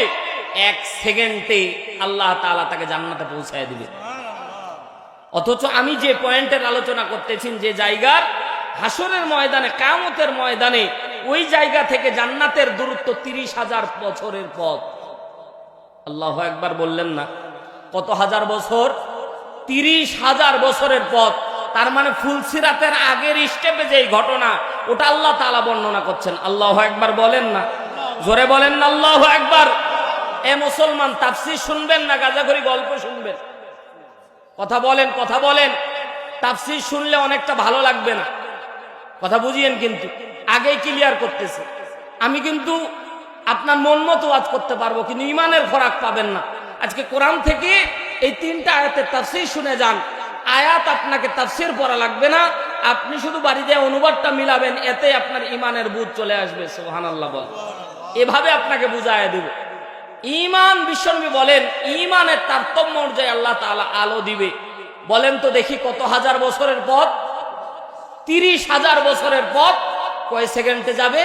1 সেকেন্ডে আল্লাহ তাআলা তাকে জান্নাতে পৌঁছায় দিবে। অথচ আমি যে পয়েন্টের আলোচনা করতেছি, যে জায়গার হাসরের ময়দানে, কিয়ামতের ময়দানে, ওই জায়গা থেকে জান্নাতের দূরত্ব 30,000 বছরের পথ। আল্লাহু আকবার বললেন না? কত হাজার বছর? 30,000 বছরের পথ। তার মানে ফুলসিরাতের আগের স্টেপে যে ঘটনা, ওটা আল্লাহ তাআলা বর্ণনা করছেন। আল্লাহু আকবার বলেন না? জোরে বলেন না আল্লাহু আকবার। এ মুসলমান, তাফসীর শুনবেন না গাঁজাখড়ি গল্প শুনবেন? কথা বলেন, কথা বলেন। তাফসীর শুনলে অনেকটা ভালো লাগবে না, কথা বুঝিয়েন। কিন্তু আগেই ক্লিয়ার করতেছে, আমি কিন্তু আপনার মন মতো ওয়াজ করতে পারবো, কিন্তু ইমানের খোরাক পাবেন না। আজকে কোরআন থেকে এই 3টা আয়াতের তাফসীর শুনে যান। আয়াত আপনাকে তাফসীর পড়া লাগবে না, আপনি শুধু বাড়িতে অনুবাদটা মিলাবেন, এতে আপনার ইমানের বুঝ চলে আসবে। সুবহানাল্লাহ বল। এভাবে আপনাকে বুঝায় দেব ঈমান। বিশ্বনবী বলেন ঈমানের তারতম্য অনুযায়ী আল্লাহ তাআলা আলো দিবে। বলেন তো দেখি কত হাজার বছরের পথ? 30,000 বছরের পথ কয় সেকেন্ডে যাবে?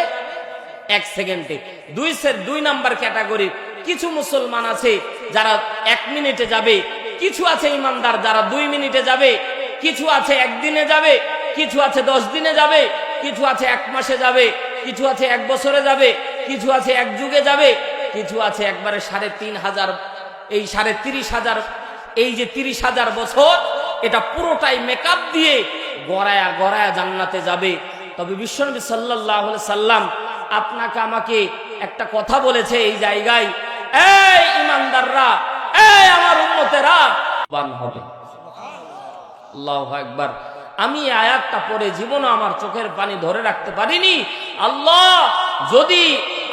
1 সেকেন্ডে। 2 নাম্বার ক্যাটাগরি কিছু মুসলমান আছে যারা 1 মিনিটে যাবে, কিছু আছে ইমানদার যারা 2 মিনিটে যাবে, কিছু আছে 1 দিনে যাবে, কিছু আছে 10 দিনে যাবে, কিছু আছে 1 মাসে যাবে, কিছু আছে 1 বছরে যাবে, কিছু আছে 1 যুগে যাবে, কিছু আছে একবারে 3,500। এই 30,000, এই যে 30,000 বছর, এটা পুরোটাই মেকআপ দিয়ে গড়ায়া গড়ায়া জান্নাতে যাবে। তবে বিশ্বনবী সাল্লাল্লাহু আলাইহি সাল্লাম আপনাকে আমাকে একটা কথা বলেছে এই জায়গায়, এই ঈমানদাররা, এই আমার উম্মতেরা বান হবে। আল্লাহু আকবার। আমি আয়াতটা পড়ে জীবনে আমার চোখের পানি ধরে রাখতে পারিনি। আল্লাহ যদি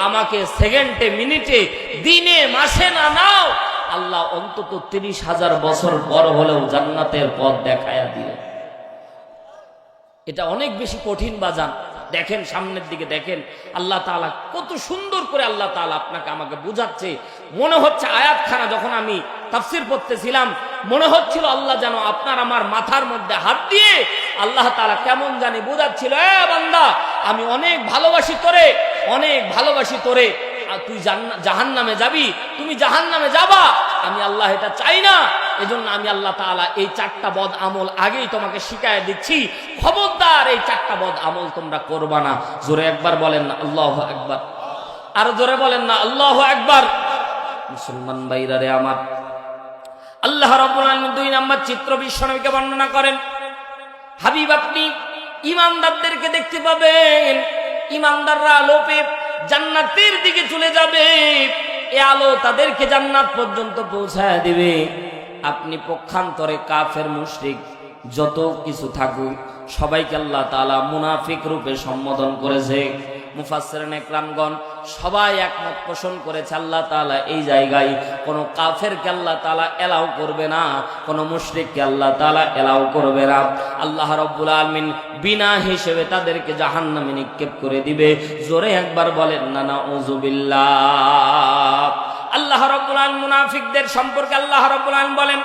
আমাকে সেকেন্ডে, মিনিটে, দিনে, মাসে না নাও, আল্লাহ অন্তত 30,000 বছর পর হলেও জান্নাতের পথ দেখায়া দিলে। এটা অনেক বেশি কঠিন বাজান। দেখেন সামনের দিকে দেখেন, আল্লাহ তাআলা কত সুন্দর করে আল্লাহ তাআলা আপনাকে আমাকে বুঝাচ্ছে। মনে হচ্ছে আয়াতখানা যখন আমি তাফসীর পড়তেছিলাম, মনে হচ্ছিল আল্লাহ যেন আপনার আমার মাথার মধ্যে হাত দিয়ে আল্লাহ তাআলা কেমন জানি বুঝাচ্ছিল, এ বান্দা, আমি অনেক ভালোবাসি তোরে, অনেক ভালোবাসি তোরে। তুই জাহান্নামে যাবি, তুমি জাহান্নামে যাবা, আমি আল্লাহ এটা চাই না। এজন্য আমি আল্লাহ তাআলা এই 4টা বদ আমল আগেই তোমাকে শিখায় দিচ্ছি, খবরদার এই 4টা বদ আমল তোমরা করবা না। জোরে একবার বলেন না আল্লাহু আকবার। আরো জোরে বলেন না আল্লাহু আকবার। মুসলমান ভাইরা রে আমার, আল্লাহ রাব্বুল আলামিন 2 নাম্বার চিত্র বিশ্বনবীকে বর্ণনা করেন। হাবিব, আপনি ঈমানদারদেরকে দেখতে পাবেন, ঈমানদাররা আলো পেয়ে জান্নাতের দিকে চলে যাবে, এ আলো তাদেরকে জান্নাত পর্যন্ত পৌঁছায় দিবে। আপনি পক্ষান্তরে কাফের, মুশরিক, যত কিছু থাকুক সবাইকে আল্লাহ তাআলা মুনাফিক রূপে সম্বোধন করেছে। মুফাসসিরিন ইকরামগণ সবাই একমত পোষণ করেছে, আল্লাহ তাআলা এই জায়গায় কোনো কাফেরকে আল্লাহ তাআলা এলাও করবে না, কোনো মুশরিককে আল্লাহ তাআলা এলাও করবে না। আল্লাহ রাব্বুল আলামিন বিনা হিসেবে তাদেরকে জাহান্নামে নিক্ষেপ করে দিবে। জোরে একবার বলেন না নাউযুবিল্লাহ। আল্লাহ রাব্বুল আলামিন মুনাফিকদের সম্পর্কে আল্লাহ রাব্বুল আলামিন বলেন,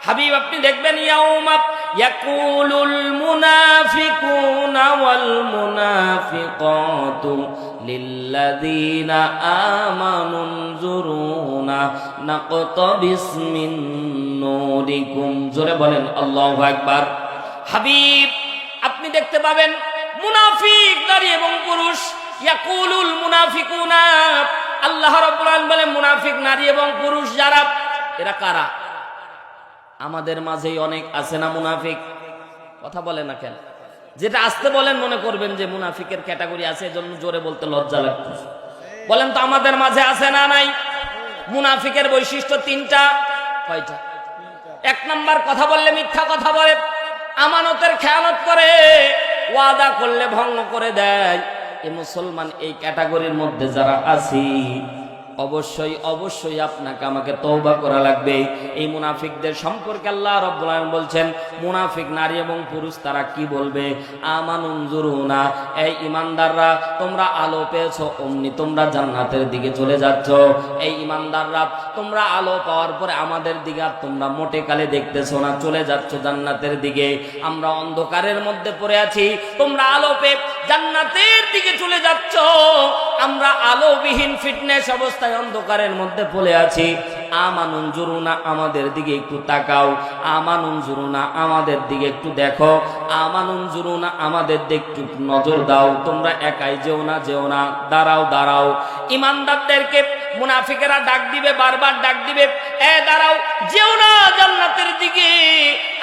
হাবিব আপনি দেখবেন, ইয়াউমা ইয়াকুলুল মুনাফিকুনা ওয়াল মুনাফিকাতু লিল্লাযীনা আমানু নজুরুনা নাকতাবিস মিন নূরিকুম। জোরে বলেন আল্লাহু আকবার। হাবিব আপনি দেখতে পাবেন মুনাফিক নারী এবং পুরুষ, ইয়াকুলুল মুনাফিকুনা, আল্লাহ রাব্বুল আলামিন বলেন মুনাফিক নারী এবং পুরুষ যারা, এরা কারা? আমাদের মাঝেই অনেক আছে না মুনাফিক? কথা বলে না কেন? যেটা আসতে বলেন মনে করবেন যে মুনাফিকের ক্যাটাগরি আছে, এজন্য জোরে বলতে লজ্জা লাগতেছে। বলেন তো আমাদের মাঝে আছে না নাই? মুনাফিকের বৈশিষ্ট্য 3টা। কয়টা? 1 নাম্বার, কথা বললে মিথ্যা কথা বলে, আমানতের খেয়ানত করে, ওয়াদা করলে ভঙ্গ করে দেয়। এই মুসলমান এই ক্যাটাগরির মধ্যে যারা আছি, অবশ্যই অবশ্যই আপনাকে আমাকে তওবা করা লাগবে। এই মুনাফিকদের সম্পর্কে আল্লাহ রাব্বুল আলামিন বলছেন, মুনাফিক নারী এবং পুরুষ তারা কি বলবে? আমানুনজুরুনা, এই ইমানদাররা তোমরা আলো পেয়েছো, অমনি তোমরা জান্নাতের দিকে চলে যাচ্ছ। এই ইমানদাররা তোমরা আলো পাওয়ার পরে আমাদের দিকে আর তোমরা মোটে কালে দেখতেছো না, চলে যাচ্ছ জান্নাতের দিকে। আমরা অন্ধকারের মধ্যে পড়ে আছি, তোমরা আলো পেয়ে জান্নাতের দিকে চলে যাচ্ছ। আমরা আলোবিহীন ফিটনেস অবস্থায় অন্ধকারের মধ্যে পড়ে আছি। আমানুনজুরুনা, আমাদের দিকে একটু তাকাও। আমানুনজুরুনা, আমাদের দিকে একটু দেখো। আমানুনজুরুনা, আমাদের দিকে একটু নজর দাও। তোমরা একাই যেও না, যেও না, দাঁড়াও দাঁড়াও। ইমানদারদেরকে মুনাফিকেরা ডাক দিবে, বারবার ডাক দিবে, এ দাঁড়াও, যেও না জান্নাতের দিকে,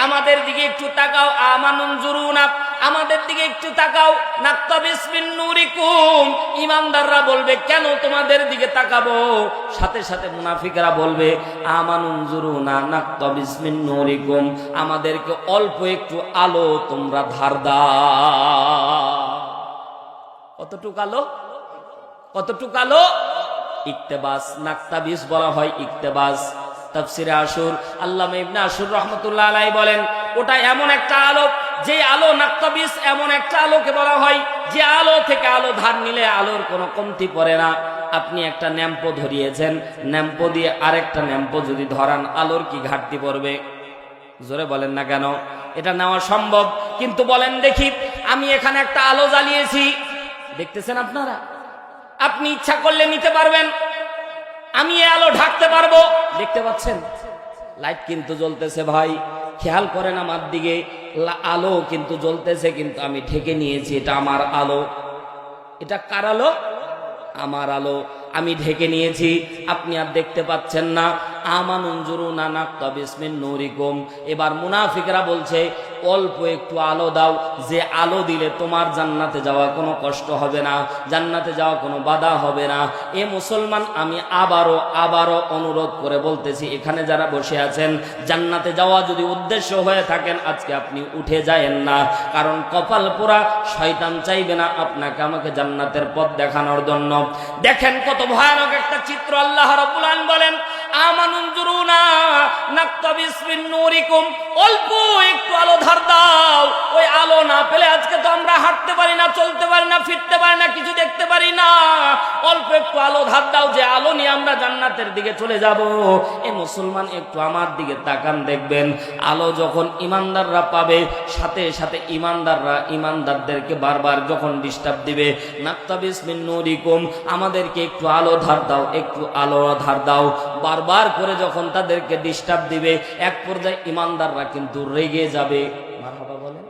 আমাদের দিকে একটু তাকাও। আমানুনজুরুনা, আমাদের দিকে একটু তাকাও। নাক্তাবিস মিন নূরিকুম, ইমানদাররা বলবে কেন তোমাদের দিকে তাকাবো? সাথে সাথে মুনাফিকরা বলবে আমানুনজুরুনা নাক্তাবিস মিন নূরিকুম, আমাদেরকে অল্প একটু আলো তোমরা ধার দাও। কতটুকু আলো? কতটুকু আলো? ইক্তেবাস, নাক্তাবিস বলা হয় ইক্তেবাস। তাফসিরে আশুর আল্লামা ইবনে আশুর রাহমাতুল্লাহ আলাইহি বলেন, ওটা এমন একটা আলো, যে আলো নাক্তাবিস এমন একটা আলোকে বলা হয় যে আলো থেকে আলো ধার নিলে আলোর কোনো কমতি পড়ে না। আপনি একটা ল্যাম্পো ধরিয়েছেন, ল্যাম্পো দিয়ে আরেকটা ল্যাম্পো যদি ধরান, আলোর কি ঘাটতি পড়বে? জোরে বলেন না কেন? এটা নেওয়া সম্ভব। কিন্তু বলেন দেখি, আমি এখানে একটা আলো জ্বালিয়েছি, দেখতেছেন আপনারা? আপনি ইচ্ছা করলে নিতে পারবেন, আমি এই আলো ঢাকতে পারবো, দেখতে পাচ্ছেন? লাইট কিন্তু জ্বলতেছে ভাই, খেয়াল করেন আমার দিকে, আলো কিন্তু জ্বলতেছে, কিন্তু আমি ঢেকে নিয়েছি। এটা আমার আলো। এটা কার আলো? আমার আলো। আমি ঢেকে নিয়েছি, আপনি আর দেখতে পাচ্ছেন না। আমানুনজুরুনা নাক্তাবিস মিন নূরিকুম। এবার মুনাফিকরা বলছে অল্প একটু আলো দাও, যে আলো দিলে তোমার জান্নাতে যাওয়া কোনো কষ্ট হবে না, জান্নাতে যাওয়া কোনো বাধা হবে না। এ মুসলমান, আমি আবারও অনুরোধ করে বলতেছি, এখানে যারা বসে আছেন, জান্নাতে যাওয়া যদি উদ্দেশ্য হয়ে থাকেন, আজকে আপনি উঠে যায়েন না। কারণ কপাল পোড়া শয়তান চাইবে না আপনাকে আমাকে জান্নাতের পথ দেখানোর জন্য। দেখেন কত ভয়ানক একটা চিত্র। আল্লাহ রাব্বুল আলামিন বলেন আমানুনজুরুনা নাক্তাবিস মিন নূরিকুম, অল্প একটু আলো ধার দাও। ওই আলো না পেলে আজকে তো আমরা হাঁটতে পারি না, চলতে পারি না, ফিরতে পারি না, কিছু দেখতে পারি না। অল্প একটু আলো ধার দাও, যে আলো নিয়ে আমরা জান্নাতের দিকে চলে যাব। এ মুসলমান, একটু আমার দিকে তাকান, দেখবেন আলো যখন ইমানদাররা পাবে, সাথে সাথে ইমানদাররা ইমানদারদেরকে বারবার যখন ডিস্টার্ব দিবে, নাক্তাবিস মিন নূরিকুম, আমাদেরকে একটু আলো ধার দাও, একটু আলো ধার দাও, বারবার করে যখন তাদেরকে ডিস্টার্ব দিবে, এক পর্যায়ে ইমানদাররা কিন্তু রেগে যাবে। মারহাবা বলেন,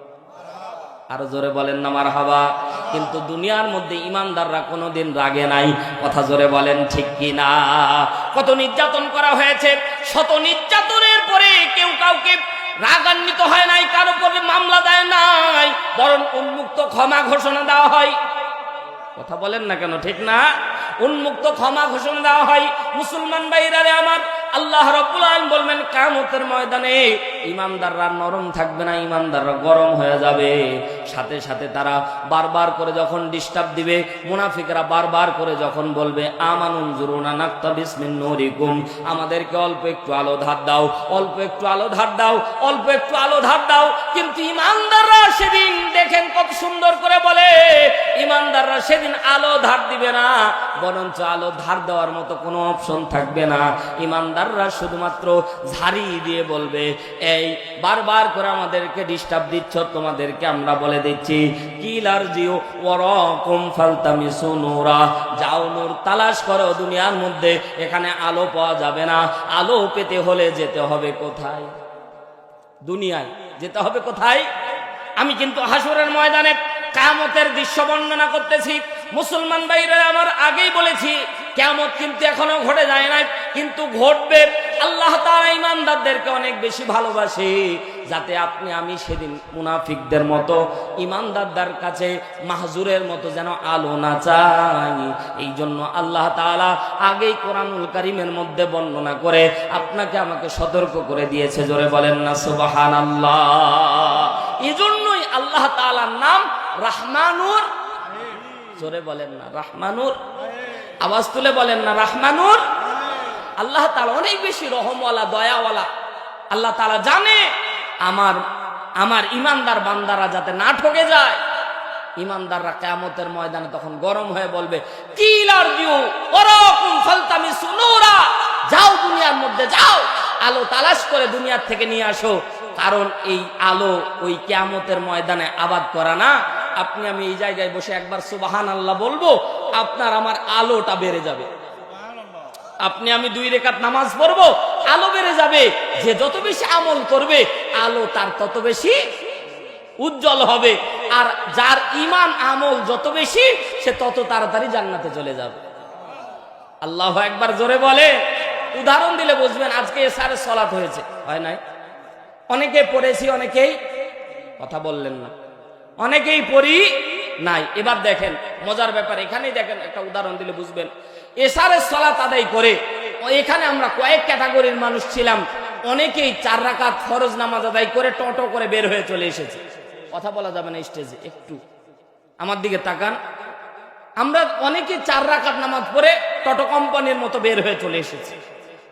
আরো জোরে বলেন না মারহাবা। কিন্তু দুনিয়ার মধ্যে ইমানদাররা কোনোদিন রাগে নাই, কথা জোরে বলেন ঠিক কি না? কত নির্যাতন করা হয়েছে, শত নির্যাতনের পরে কেউ কাউকে রাগান্বিত হয় নাই, কারো উপরে মামলা দেয় নাই, বরং উন্মুক্ত ক্ষমা ঘোষণা দেওয়া হয়। কথা বলেন না কেন? ঠিক না? উন্মুক্ত ক্ষমা ঘোষণা দেওয়া হয়। মুসলমান ভাইরা রে আমার, আল্লাহ রাব্বুল আলামিন বলবেন কিয়ামতের ময়দানে ইমানদাররা নরম থাকবে না, ইমানদাররা গরম হয়ে যাবে। সাথে সাথে তারা বারবার করে যখন ডিস্টার্ব দিবে, মুনাফিকরা বারবার করে যখন বলবে আমানুনজুরুনা নাক্তাবিস মিন নূরিকুম, আমাদেরকে অল্প একটু আলো ধার দাও, অল্প একটু আলো ধার দাও, অল্প একটু আলো ধার দাও। কিন্তু ইমানদাররা সেদিন দেখেন কত সুন্দর করে বলে, ইমানদাররা সেদিন আলো ধার দিবে না, বরঞ্চ আলো ধার দেওয়ার মতো কোনো অপশন থাকবে না। ইমানদাররা শুধুমাত্র ঝাড়ি দিয়ে বলবে, এই বারবার করে আমাদেরকে ডিস্টার্ব দিচ্ছ, তোমাদেরকে আমরা বলে দিচ্ছি কিলার জিও ওয়ারাকুম ফালতামিসু নূরা, যাও নূর তালাশ করো দুনিয়ার মধ্যে, এখানে আলো পাওয়া যাবে না। আলো পেতে হলে যেতে হবে কোথায়? দুনিয়ায়। যেতে হবে কোথায়? আমি কিন্তু হাসরের ময়দানে কিয়ামতের দৃশ্য বর্ণনা করতেছি। মুসলমান ভাইরা আমার, আগেই বলেছি কিয়ামত কিন্তু এখনো ঘটে যায় নাই, কিন্তু ঘটবে। আল্লাহ তাআলা ইমানদারদেরকে অনেক বেশি ভালোবাসে, যাতে আপনি আমি সেদিন মুনাফিকদের মতো ইমানদারদের কাছে মাহজুরের মতো যেন আলো না চাই। এই জন্য আল্লাহ তাআলা আগেই কোরআনুল কারীমের মধ্যে বর্ণনা করে আপনাকে আমাকে সতর্ক করে দিয়েছে। জোরে বলেন না সুবহানাল্লাহ। এই জন্যই আল্লাহ তাআলার নাম রাহমানুর, জোরে বলেন না রাহমানুর, আওয়াজ তুলে বলেন না রাহমানুর। আল্লাহ তাআলা অনেক বেশি রহমওয়ালা, দয়াওয়ালা। আল্লাহ তাআলা জানে আমার ইমানদার বান্দারা যাতে না ঠকে যায়। ইমানদাররা কিয়ামতের ময়দানে তখন গরম হয়ে বলবে, কিলারজিউ ওয়ারাকুম ফালতামিসু নূরা, যাও দুনিয়ার মধ্যে যাও, আলো তালাশ করে দুনিয়ার থেকে নিয়ে আসো। কারণ এই আলো ওই কিয়ামতের ময়দানে আবাদ করা না। আপনি আমি এই জায়গায় বসে একবার সুবহানাল্লাহ বলবো, আপনার আমার আলোটা বেড়ে যাবে। আপনি আমি 2 রাকাত নামাজ পড়বো, আলো বেড়ে যাবে। যে যত বেশি আমল করবে আলো তার তত বেশি উজ্জ্বল হবে। আর যার ঈমান আমল যত বেশি সে তত তাড়াতাড়ি জান্নাতে চলে যাবে। আল্লাহু আকবার জোরে বলে। উদাহরণ দিলে বুঝবেন। আজকে এশারের সালাত হয়েছে, হয় নাই? অনেকে পড়েছি, অনেকেই কথা বললেন না, অনেকেই পড়ি নাই। এবার দেখেন মজার ব্যাপার, এখানেই দেখেন একটা উদাহরণ দিলে বুঝবেন। এশারের সালাত আদায় করে এখানে আমরা কয়েক ক্যাটাগরির মানুষ ছিলাম। অনেকেই 4 রাকাত ফরজ নামাজ আদায় করে টোটো করে বের হয়ে চলে এসেছে। কথা বলা যাবে না স্টেজে, একটু আমার দিকে তাকান। আমরা অনেকে 4 রাকাত নামাজ পড়ে টোটো কোম্পানির মতো বের হয়ে চলে এসেছি।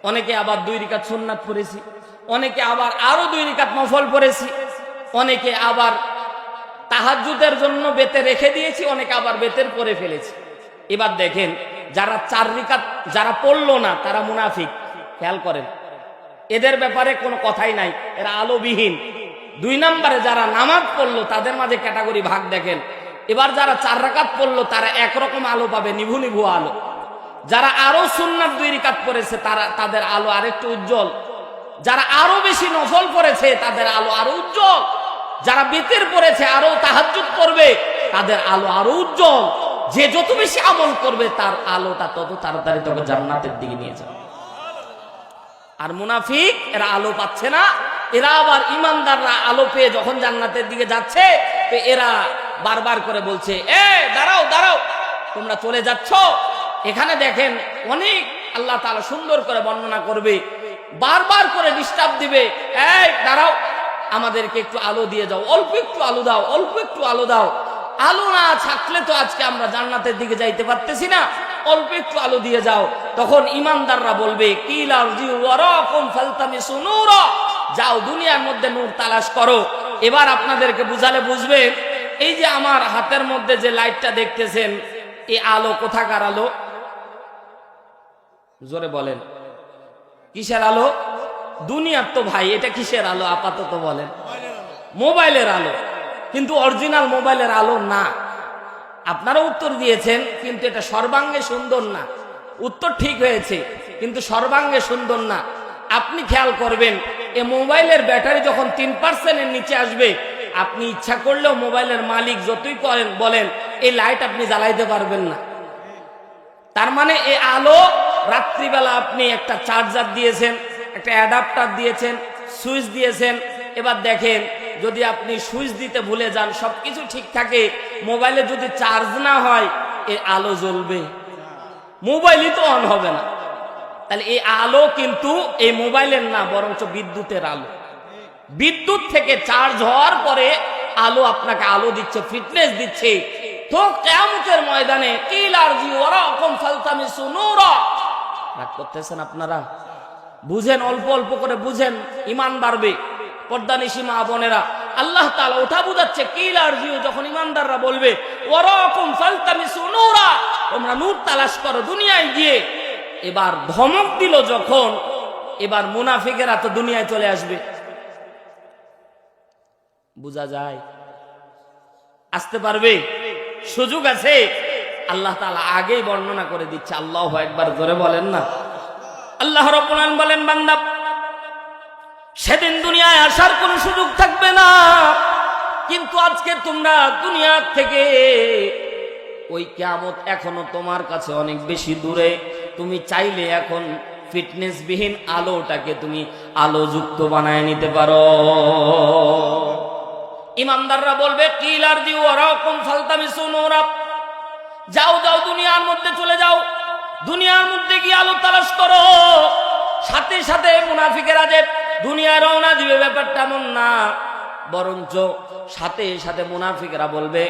অনেকে আবার 2 রাকাত সুন্নাত পড়েছি, অনেকে আবার আরো 2 রাকাত নফল পড়েছি, অনেকে আবার তাহাজ্জুদের জন্য বেতে রেখে দিয়েছি, অনেকে আবার বেতের পরে ফেলেছি। এবার দেখেন যারা 4 রাকাত যারা পড়লো না তারা মুনাফিক। খেয়াল করেন, এদের ব্যাপারে কোনো কথাই নাই, এরা আলোবিহীন। 2 নম্বরে যারা নামাজ পড়লো তাদের মাঝে ক্যাটাগরি ভাগ দেখেন। এবার যারা 4 রাকাত পড়লো তারা একরকম আলো পাবে, নিভু নিভু আলো। যারা আরো সুন্নাত 2 রাকাত পড়েছে তাদের আলো আরেকটু উজ্জ্বল। যারা আরো বেশি নফল পড়েছে তাদের আলো আরো উজ্জ্বল। যারা বেতের পড়েছে আরো তাহাজ্জুদ পড়বে তাদের আলো আরো উজ্জ্বল। যে যত বেশি আমল করবে তার আলোটা তত তাড়াতাড়ি তবে জান্নাতের দিকে নিয়ে যাবে। আর মুনাফিক এরা আলো পাচ্ছে না। এরা আবার ইমানদাররা আলো পেয়ে যখন জান্নাতের দিকে যাচ্ছে তো এরা বারবার করে বলছে, দাঁড়াও দাঁড়াও, তোমরা চলে যাচ্ছ। এখানে দেখেন অনেক আল্লাহ তাআলা সুন্দর করে বর্ণনা করবে, বারবার করে ডিস্টার্ব দিবে, দাঁড়াও, আমাদেরকে একটু আলো দিয়ে যাও, অল্প একটু আলো দাও, অল্প একটু আলো দাও। আলো না থাকলে তো আজকে আমরা জান্নাতের দিকে যাইতে পারতেছি না, অল্প একটু আলো দিয়ে যাও। তখন ইমানদাররা বলবে, কিলারজিউ ওয়ারাকুম ফালতামিসু নূরা, যাও দুনিয়ার মধ্যে নূর তালাশ করো। এবার আপনাদেরকে বুঝালে বুঝবেন। এই যে আমার হাতের মধ্যে যে লাইটটা দেখতেছেন, এই আলো কোথাকার আলো? জোরে বলেন, কিসের আলো? দুনিয়ার তো ভাই, এটা কিসের আলো আপাতত বলেন? মোবাইলের আলো। কিন্তু অরিজিনাল মোবাইলের আলো না। আপনারা উত্তর দিয়েছেন, কিন্তু এটা সর্বাঙ্গে সুন্দর না। উত্তর ঠিক হয়েছে, কিন্তু সর্বাঙ্গে সুন্দর না। আপনি খেয়াল করবেন, এই মোবাইলের ব্যাটারি যখন 3%-এর নিচে আসবে, আপনি ইচ্ছা করলেও মোবাইলের মালিক যতই করেন বলেন, এই লাইট আপনি জ্বালাইতে পারবেন না। তার মানে এই আলো রাত্রিবেলা আপনি একটা চার্জার দিয়েছেন, একটা অ্যাডাপ্টার দিয়েছেন, সুইচ দিয়েছেন। এবার দেখেন যদি আপনি সুইচ দিতে ভুলে যান, সবকিছু ঠিক থাকে, মোবাইলে যদি চার্জ না হয় এই আলো জ্বলবে, মোবাইলই তো অন হবে না। তাহলে এই আলো কিন্তু এই মোবাইলের না, বরঞ্চ বিদ্যুতের আলো। বিদ্যুৎ থেকে চার্জ হওয়ার পরে আলো আপনাকে আলো দিচ্ছে, ফিটনেস দিচ্ছে। তো কিয়ামতের ময়দানে কিলারজিউ ওয়ারাকুম ফালতামিসু নূরা, রাগ করতেছেন আপনারা? বুঝেন, অল্প অল্প করে বুঝেন, ঈমান বাড়বে। পর্দানিশী মা বোনেরা, আল্লাহ তাআলা ওটা বুঝাচ্ছে, কিলারজিউ যখন ঈমানদাররা বলবে ওয়ারাকুম ফালতামিসু নূরা, তোমরা নূর তালাশ করো দুনিয়ায় গিয়ে। এবার ধমক দিল যখন, এবার মুনাফিকেরা তো দুনিয়ায় চলে আসবে। বুঝা যায়? আসতে পারবে? সুযোগ আছে। আল্লাহ তাআলা আগেই বর্ণনা করে দিচ্ছে। আল্লাহু আকবার জোরে বলেন না। আল্লাহ রাব্বুল আলামিন বলেন, বান্দা সেদিন দুনিয়ায় আসার কোনো সুযোগ থাকবে না, কিন্তু আজকে তোমরা দুনিয়া থেকে ওই কিয়ামত এখনো তোমার কাছে অনেক বেশি দূরে। তুমি চাইলে এখন ফিটনেস বিহীন আলোটাকে তুমি আলোযুক্ত বানায় নিতে পারো। ইমানদাররা বলবে, কিলারজিউ ওয়ারাকুম ফালতামিসু নূরা, যাও যাও দুনিয়ার মধ্যে চলে যাও, দুনিয়ার মধ্যে গিয়ে আলো তালাশ করো। সাথে সাথে মুনাফিকেরা যে দুনিয়া রওনা দিবে ব্যাপারটা এমন না। বরঞ্চ সাথে সাথে মুনাফিকরা বলবে,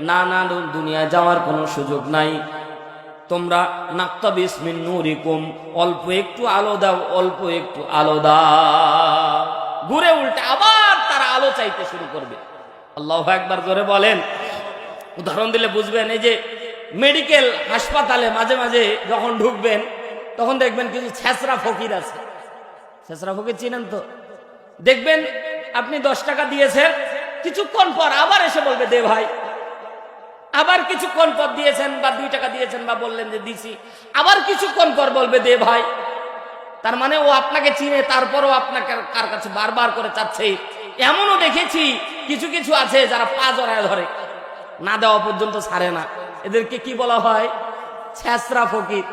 না না, দুনিয়া যাওয়ার কোনো সুযোগ নাই, তোমরা নাক্তাবিস মিন নূরিকুম, অল্প একটু আলো দাও, অল্প একটু আলো দাও। ঘুরে উল্টে আবার তারা আলো চাইতে শুরু করবে। আল্লাহু আকবার জোরে বলেন। উদাহরণ দিলে বুঝবেন, এই যে মেডিকেল হাসপাতালে মাঝে মাঝে যখন ঢুকবেন তখন দেখবেন কিছু ছেঁচড়া ফকির আছে। ছেঁচড়া ফকির চিনেন তো? দেখবেন আপনি 10 টাকা দিয়েছেন, কিছুক্ষণ পর আবার এসে বলবে দে ভাই। আবার কিছুক্ষণ পর দিয়েছেন বা 2 টাকা দিয়েছেন বা বললেন যে দিছি, আবার কিছুক্ষণ পর বলবে দে ভাই। তার মানে ও আপনাকে চিনে, তারপরও আপনাকে কার কাছে বারবার করে চাচ্ছে। এমনও দেখেছি কিছু কিছু আছে যারা পা জড়ায় ধরে, না দেওয়া পর্যন্ত ছাড়ে না। এদেরকে কি বলা হয়? ছেঁচড়া ফকির।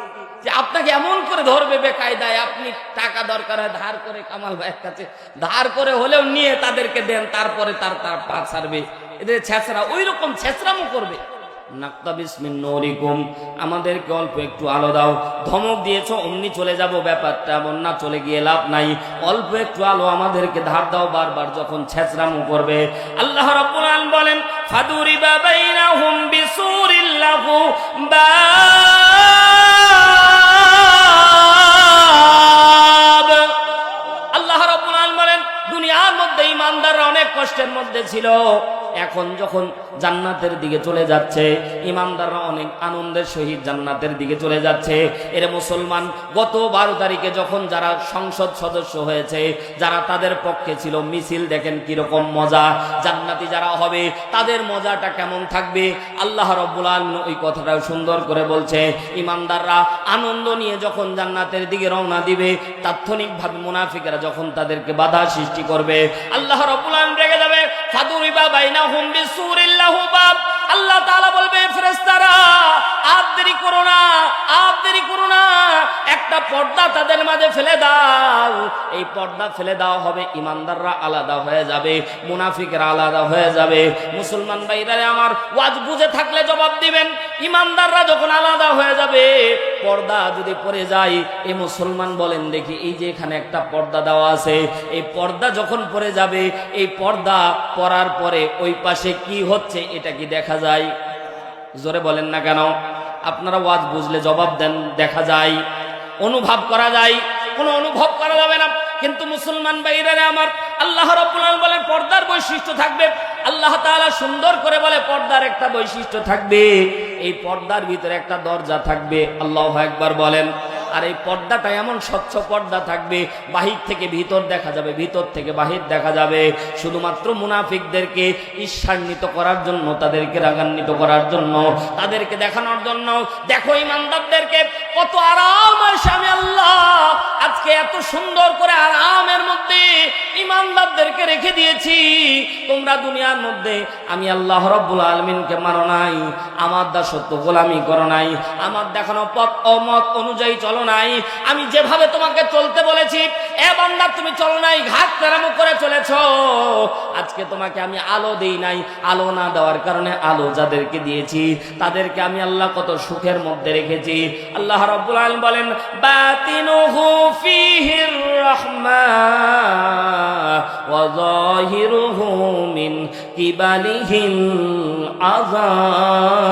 যে আপনাকে এমন করে ধরবে বেকায়দায়, আপনি টাকা দরকার হয় ধার করে কামাল ভাইয়ের কাছে ধার করে হলেও নিয়ে তাদেরকে দেন, তারপরে তার পা ছাড়বে। এদের ছেঁচড়া ওই রকম ছেঁচড়ামো করবে। নাক্তাবিস মিন নূরিকুম, আমাদেরকে অল্প একটু আলো দাও। ধমক দিয়েছো অমনি চলে যাব, ব্যাপারটা এমন না, চলে গিয়ে লাভ নাই, অল্প একটু আলো আমাদেরকে ধার দাও। বারবার যখন ছেঁচড়ামো করবে, আল্লাহ রাব্বুল আলামিন বলেন, ফাদুরিবা বাইনাহুম বিসুরিল লাহু বাব। আল্লাহ রাব্বুল আলামিন বলেন, দুনিয়ার মধ্যে ঈমানদাররা অনেক কষ্টের মধ্যে ছিল, এখন যখন জান্নাতের দিকে চলে যাচ্ছে, ঈমানদাররা অনেক আনন্দের সহিত জান্নাতের দিকে চলে যাচ্ছে। এর মুসলমান, গত 12 তারিখে যখন যারা সংসদ সদস্য হয়েছে, যারা তাদের পক্ষে ছিল, মিছিল দেখেন কিরকম মজা। জান্নাতি যারা হবে তাদের মজাটা কেমন থাকবে, আল্লাহ রাব্বুল আলামিন ওই কথাটাও সুন্দর করে বলছে। ঈমানদাররা আনন্দ নিয়ে যখন জান্নাতের দিকে রওনা দিবে, তাৎক্ষণিকভাবে মুনাফিকরা যখন তাদেরকে বাধা সৃষ্টি করবে, আল্লাহ রাব্বুল আলামিন রেগে যাবে। ফাদুরিবা বাইনাহুম বিসুরিল লাহু বাব। আল্লাহ তাআলা বলবে, ফেরেশতারা আর দেরি করো না, আর দেরি করো না, একটা পর্দা তাদের মাঝে ফেলে দাও। এই পর্দা ফেলে দেওয়া হবে, ঈমানদাররা আলাদা হয়ে যাবে, মুনাফিকরা আলাদা হয়ে যাবে। মুসলমান ভাইরা আমার, ওয়াজ বুঝে থাকলে জবাব দিবেন। ঈমানদাররা যখন আলাদা হয়ে যাবে, পর্দা যদি পড়ে যায়, এই মুসলমান বলেন দেখি, এই যে এখানে একটা পর্দা দেওয়া আছে, এই পর্দা যখন পড়ে যাবে, এই পর্দা পড়ার পরে ওই পাশে কি হচ্ছে এটা কি দেখা যায়? জোরে বলেন না কেন? আপনারা ওয়াজ বুঝলে জবাব দেন। দেখা যায়, অনুভব করা যায়। কোনো অনুভব করা যাবে না। কিন্তু মুসলমান ভাইরা আমার, আল্লাহ রাব্বুল আলামিন বলেন পর্দার বৈশিষ্ট্য থাকবে। আল্লাহ তাআলা সুন্দর করে বলে পর্দার একটা বৈশিষ্ট্য থাকবে, এই পর্দার ভিতরে একটা দরজা থাকবে। আল্লাহু আকবার বলেন। আর এই পর্দাটা এমন স্বচ্ছ পর্দা থাকবে, বাহির থেকে ভিতর দেখা যাবে, ভিতর থেকে বাহির দেখা যাবে। শুধুমাত্র মুনাফিকদেরকে ঈর্ষান্বিত করার জন্য, তাদেরকে রাগান্বিত করার জন্য, তাদেরকে দেখানোর জন্য। দেখো ঈমানদারদেরকে কত আরামের স্বামী আল্লাহ আজকে এত সুন্দর করে আরামের মধ্যে ঈমানদারদেরকে রেখে দিয়েছি। তোমরা দুনিয়ার মধ্যে আমি আল্লাহ রাব্বুল আলামিনকে মানো নাই, আমার দাসত্ব গোলামি করো নাই, আমার দেখানো পথ ও মত অনুযায়ী চলো নাই, আমি যেভাবে তোমাকে চলতে বলেছি এ বান্দা তুমি চলো নাই, ঘাট তেরামো করে চলেছ। আজকে তোমাকে আমি আলো দেই নাই, আলো না দেওয়ার কারণে আলো যাদেরকে দিয়েছি তাদেরকে আমি আল্লাহ কত সুখের মধ্যে রেখেছি। আল্লাহ রাব্বুল আলামিন বলেন, বাতিনুহু ফীহির রাহমা ওয়া যাহিরুহু মিন কিবালিহিল আযাব।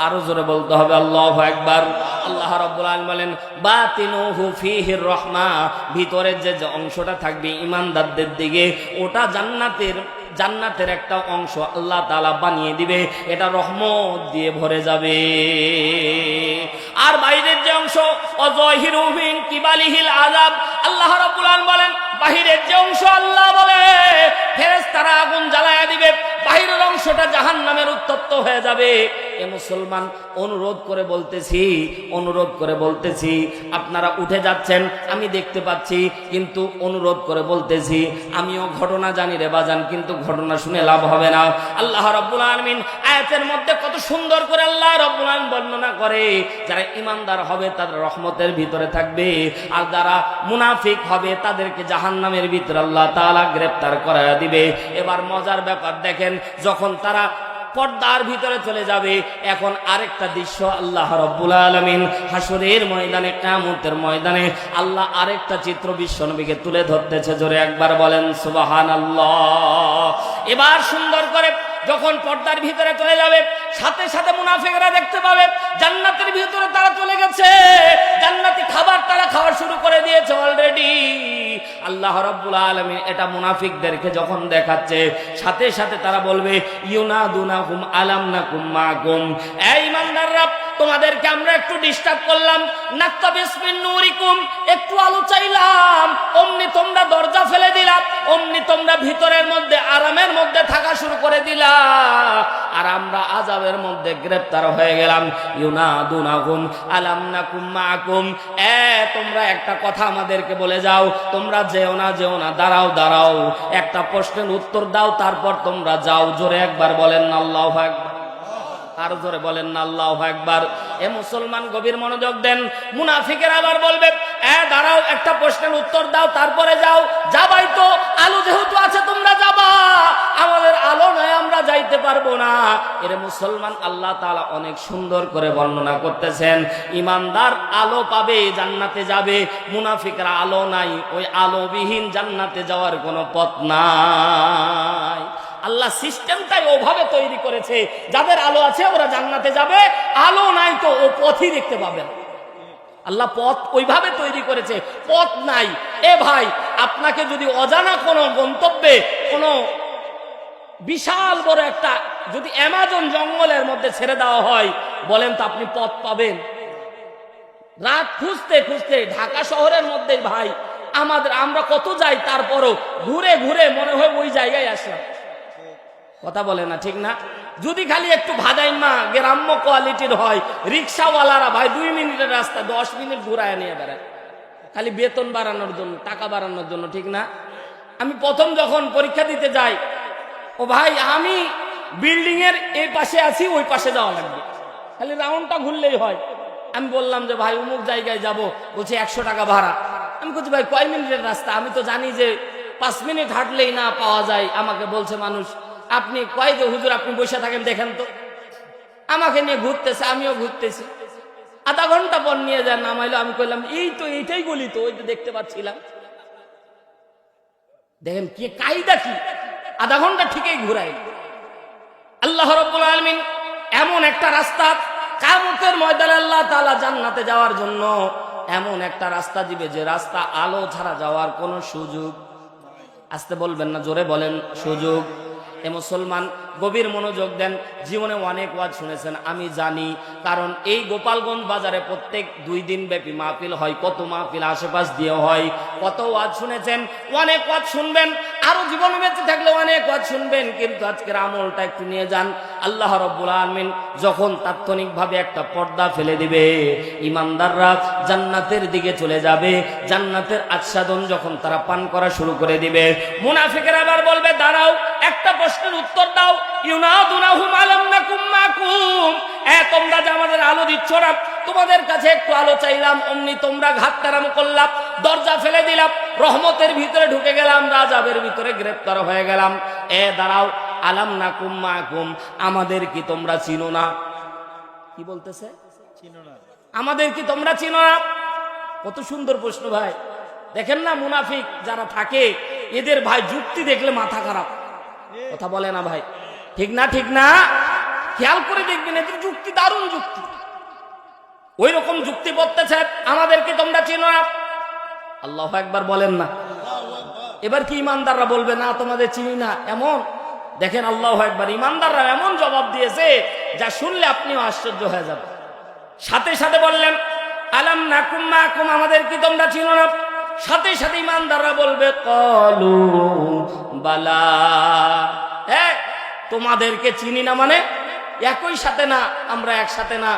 আরো জোরে বলতে হবে আল্লাহু আকবার। আল্লাহ রাব্বুল আলামিন বলেন, বাতিনুহু ফীহির রাহমা, ভিতরের যে অংশটা থাকবে ঈমানদারদের দিকে, ওটা জান্নাতের একটা অংশ আল্লাহ তাআলা বানিয়ে দিবে, এটা রহমত দিয়ে ভরে যাবে। আর বাইরের যে অংশ, অযাহিরু মিন কিবালিহিল আযাব, আল্লাহ রাব্বুল আলামিন বলেন বাহিরের যে অংশ আল্লাহ বলে ফেরেশতারা আগুন জ্বালায়া দিবে, বাহিরের অংশটা জাহান্নামের উত্তপ্ত হয়ে যাবে। এ মুসলমান, অনুরোধ করে বলতেছি, আপনারা উঠে যাচ্ছেন আমি দেখতে পাচ্ছি, কিন্তু অনুরোধ করে বলতেছি, আমিও ঘটনা জানি রে বাজান, কিন্তু ঘটনা শুনে লাভ হবে না। আল্লাহ রাব্বুল আলামিন আয়াতের মধ্যে কত সুন্দর করে আল্লাহ রাব্বুল আলামিন বর্ণনা করে, যারা ঈমানদার হবে তারা রহমতের ভিতরে থাকবে, আর যারা মুনাফিক হবে তাদেরকে জাহান্নামের ভিতরে আল্লাহ তাআলা গ্রেফতার করায়া দিবে। এবার মজার ব্যাপার দেখেন, যখন তারা পর্দার ভিতরে চলে যাবে। এখন আরেকটা দৃশ্য আল্লাহ রাব্বুল আলামিন হাসরের ময়দানে, কিয়ামতের ময়দানে আল্লাহ আরেকটা চিত্র বিশ্বনবীকে তুলে ধরতেছে। জোরে একবার বলেন সুবহানাল্লাহ। এবার সুন্দর করে যখন পর্দার ভিতরে চলে যাবে, সাথে সাথে মুনাফিকরা দেখতে পাবে জান্নাতের ভিতরে তারা চলে গেছে, জান্নাতি খাবার তারা খাওয়া শুরু করে দিয়েছে অলরেডি। আল্লাহ রাব্বুল আলামিন এটা মুনাফিকদেরকে যখন দেখাচ্ছে, সাথে সাথে তারা বলবে ইউনাদুনাহুম আলাম নাকুম মাকুম, এই ইমানদাররা তোমাদেরকে আমরা একটু ডিস্টার্ব করলাম, নাক্তাবিস মিন নূরিকুম, একটু আলো চাইলাম, অমনি তোমরা দরজা ফেলে দিলা, অমনি তোমরা ভিতরের মধ্যে আরামের মধ্যে থাকা শুরু করে দিলা, আর আমরা আযাবের মধ্যে গ্রেফতার হয়ে গেলাম। ইউনাদুনাহুম আলাম নাকুম মাকুম, তোমরা একটা কথা আমাদেরকে বলে যাও, তোমরা যেও না যেও না, দাঁড়াও দাঁড়াও, একটা প্রশ্নের উত্তর দাও, তারপর তোমরা যাও। জোরে একবার বলেন না আল্লাহু আকবার, আর জোরে বলেন না আল্লাহু আকবার। এ মুসলমান গভীর মনোযোগ দেন। মুনাফিকের আবার বলবে দাঁড়াও, একটা প্রশ্নের উত্তর দাও, তারপরে যাও। যাবাই তো, আলো যেহেতু আছে তোমরা যাবা, আমাদের আলো নাই, আমরা যাইতে পারবো না। এর মুসলমান আল্লাহ তাআলা অনেক সুন্দর করে বর্ণনা করতেছেন। ইমানদার আলো পাবে, জান্নাতে যাবে, মুনাফিকরা আলো নাই, ওই আলোবিহীন জান্নাতে যাওয়ার কোনো পথ নাই। আল্লাহ সিস্টেমটাই ওভাবে তৈরি করেছে, যাদের আলো আছে ওরা জান্নাতে যাবে, আলো নাই তো ও পথই দেখতে পাবে না। আল্লাহ পথ ওইভাবে তৈরি করেছে, পথ নাই। এ ভাই, আপনাকে যদি অজানা কোনো গন্তব্যে, কোনো বিশাল বড় একটা যদি অ্যামাজন জঙ্গলের মধ্যে ছেড়ে দেওয়া হয়, বলেন তো আপনি পথ পাবেন? রাত খুঁজতে খুঁজতে ঢাকা শহরের মধ্যে ভাই আমরা কত যাই, তারপরও ঘুরে ঘুরে মনে হয় ওই জায়গায় আসলাম। কথা বলে না, ঠিক না? যদি খালি একটু ভাদাইমা গ্রাম্য কোয়ালিটির হয়, রিক্সাওয়ালারা ভাই 2 মিনিটের রাস্তা 10 মিনিট ঘুরায় নিয়ে বেড়ায়, খালি বেতন বাড়ানোর জন্য, টাকা বাড়ানোর জন্য, ঠিক না? আমি প্রথম যখন পরীক্ষা দিতে যাই, ও ভাই আমি বিল্ডিং এর এই পাশে আছি, ওই পাশে যাওয়া লাগবে, খালি রাউন্ডটা ঘুরলেই হয়। আমি বললাম যে ভাই অমুক জায়গায় যাব, বলছে 100 টাকা ভাড়া। আমি বলছি ভাই কয় মিনিটের রাস্তা? আমি তো জানি যে 5 মিনিট হাঁটলেই না পাওয়া যায়। আমাকে বলছে মানুষ, আপনি কয় যে হুজুর আপনি বসে থাকেন, দেখেন তো। আমাকে নিয়ে ঘুরতেছে, আমিও ঘুরতেছি। আধা ঘন্টা পর নিয়ে যান, নামাইলো। আমি কইলাম এই তো এইটাই গলি তো, ওই তো দেখতে পাচ্ছিলাম। দেখেন কি কায়দা, কি আধা ঘন্টা ঠিকই ঘুরাই। আল্লাহ রাব্বুল আলামিন এমন একটা রাস্তা কিয়ামতের ময়দানে আল্লাহ তাআলা জান্নাতে যাওয়ার জন্য এমন একটা রাস্তা দিবে, যে রাস্তা আলো ছাড়া যাওয়ার কোনো সুযোগ, আসতে বলবেন না, জোরে বলেন সুযোগ। এ মুসলমান গভীর মনোযোগ দেন। জীবনে অনেক ওয়াজ শুনেছেন, আমি জানি, কারণ এই গোপালগঞ্জ বাজারে প্রত্যেক 2 দিন ব্যাপী মাহফিল হয়, কত মাহফিল আশেপাশ দিয়ে হয়, কত ওয়াজ শুনেছেন, অনেক ওয়াজ শুনবেন, আরো জীবনে বেঁচে থাকলে অনেক ওয়াজ শুনবেন, কিন্তু আজকের আমলটা একটু নিয়ে যান। আল্লাহ রাব্বুল আলামিন যখন তাৎক্ষণিকভাবে একটা পর্দা ফেলে দিবে, ইমানদাররা জান্নাতের দিকে চলে যাবে, জান্নাতের আস্বাদন যখন তারা পান করা শুরু করে দিবে, মুনাফিকরা আবার বলবে দাঁড়াও, একটা প্রশ্নের উত্তর দাও। ইউনাদুনাহুম আলাম নাকুম মাকুম, তোমরা যে আমাদের আলো দিচ্ছ না, তোমাদের কাছে একটু আলো চাইলাম, অমনি তোমরা ঘাটতারাম করলাম, দরজা ফেলে দিলাম, রহমতের ভিতরে ঢুকে গেলাম, আযাবের ভিতরে গ্রেফতার হয়ে গেলাম। দাঁড়াও, আলাম নাকুম মাকুম, আমাদের কি তোমরা চিনো না? কি বলতেছে? চিনো না, আমাদের কি তোমরা চিনো না? কত সুন্দর প্রশ্ন ভাই। দেখেন না, মুনাফিক যারা থাকে এদের ভাই যুক্তি দেখলে মাথা খারাপ। কথা বলে না ভাই, ঠিক না? ঠিক না? খেয়াল করে দেখবেন, এদের যুক্তি দারুণ যুক্তি। ওই রকম যুক্তি বলতেছে, আমাদেরকে তোমরা চিনো না। আল্লাহু আকবার বলেন না। এবার কি ইমানদাররা বলবে না তোমাদের চিনি না? এমন দেখেন, আল্লাহু আকবার, ইমানদাররা এমন জবাব দিয়েছে যা শুনলে আপনিও আশ্চর্য হয়ে যাবেন। সাথে সাথে বললেন আলাম নাকুম মাকুম, আমাদের কি তোমরা চিনো না? সাথে সাথে ইমানদাররা বলবে ক্বালু বালা, তোমাদেরকে চিনি না মানে একই সাথে না, আমরা একসাথে না।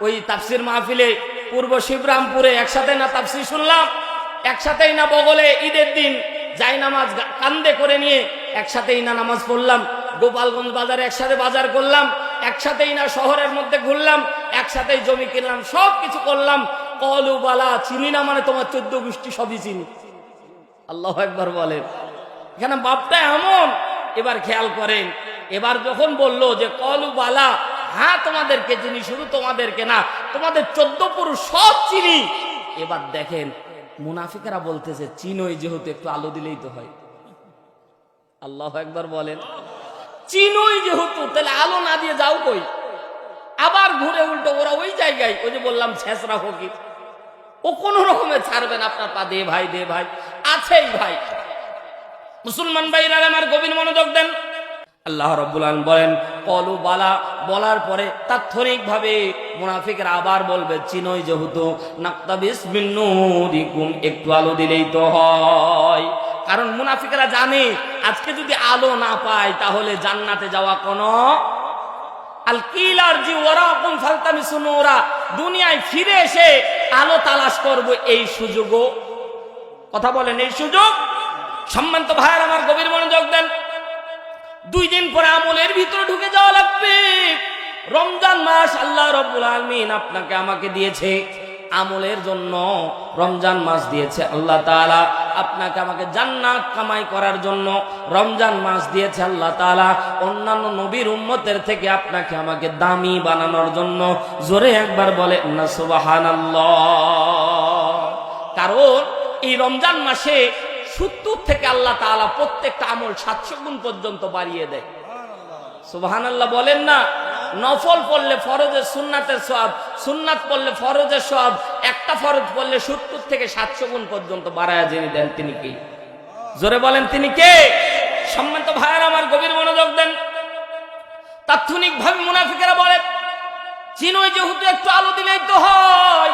ওই তাফসির মাহফিলে পূর্ব শিবরামপুরে একসাথে না তাফসির শুনলাম, একসাথেই না বগলে ঈদের দিন যাই নামাজ কান্দে করে নিয়ে একসাথেই না নামাজ পড়লাম, গোপালগঞ্জ বাজারে একসাথে বাজার করলাম, একসাথেই না শহরের মধ্যে ঘুরলাম, একসাথেই জমি কিনলাম, সব কিছু করলাম। কলু বালা, চিনি না মানে তোমার 14 গোষ্ঠী সবই চিনি। আল্লাহু আকবার বলেন। এখানে বাপটা এমন। এবার খেয়াল করেন, এবার যখন বলল যে কলু বালা, হ্যাঁ তোমাদেরকে চিনি, শুধু তোমাদেরকে না, তোমাদের 14 পুরুষ সব চিনি। এবার দেখেন মুনাফিকরা বলতেছে চিনোই যেহেতু একটু আলো দিলেই তো হয়। আল্লাহু আকবার বলেন, চিনোই যেহেতু তাহলে আলো না দিয়ে যাও কই? আবার ঘুরে উল্টো ওরা ওই জায়গায়, ওই যে বললাম ছেঁচড়া ফকির, ও কোন রকমে ছাড়বেন আপনার পা, দে ভাই দে ভাই, আছেই ভাই। মুসলমান ভাইরা আমার গভীর মনোযোগ দেন। আল্লাহ রাব্বুল আলামিন বলেন কলু বালা, বলার পরে তাৎক্ষণিকভাবে মুনাফিকরা আবার বলবে চিনোই যেহেতু, নাক্তাবিস মিন নূরিকুম, একটু আলো দিলেই তো হয়। কারণ মুনাফিকরা জানে আজকে যদি আলো না পায় তাহলে জান্নাতে যাওয়া কোনো আল কিলার জি ওয়ারাকুম ফালতামিসু নূরা, দুনিয়ায় ফিরে এসে আলো তালাশ করব, এই সুযোগও, কথা বলেন, এই সুযোগ। সম্মানিত ভাইয়ের আমার গভীর মনোযোগ দেন। 2 দিন পরে আমলের ভিতরে ঢুকে যাওয়া লাগবে। রমজান মাস আল্লাহ রাব্বুল আলামিন আপনাকে আমাকে দিয়েছে আমলের জন্য, রমজান মাস দিয়েছে আল্লাহ তাআলা আপনাকে আমাকে জান্নাত কামাই করার জন্য, রমজান মাস দিয়েছে আল্লাহ তাআলা অন্যান্য নবীর উম্মতের থেকে আপনাকে আমাকে দামি বানানোর জন্য। জোরে একবার বলেন না সুবহানাল্লাহ। কারণ এই রমজান মাসে 70 থেকে আল্লাহ তাআলা প্রত্যেকটা আমল 700 গুণ পর্যন্ত বাড়িয়ে দেয়। সুবহানাল্লাহ বলেন না। নফল পড়লে ফরজের সুন্নাতের সওয়াব, সুন্নাত পড়লে ফরজের সওয়াব, একটা ফরজ পড়লে 70 থেকে 700 গুণ পর্যন্ত বাড়ায়া জেনে দেন। তিনি কি? জোরে বলেন তিনি কে? সম্মানিত ভাইয়েরা আমার গভীর মনোযোগ দেন। তাৎক্ষণিকভাবে মুনাফিকেরা বলে চিনোই যেহেতু একটু আলো দিলেই তো হয়,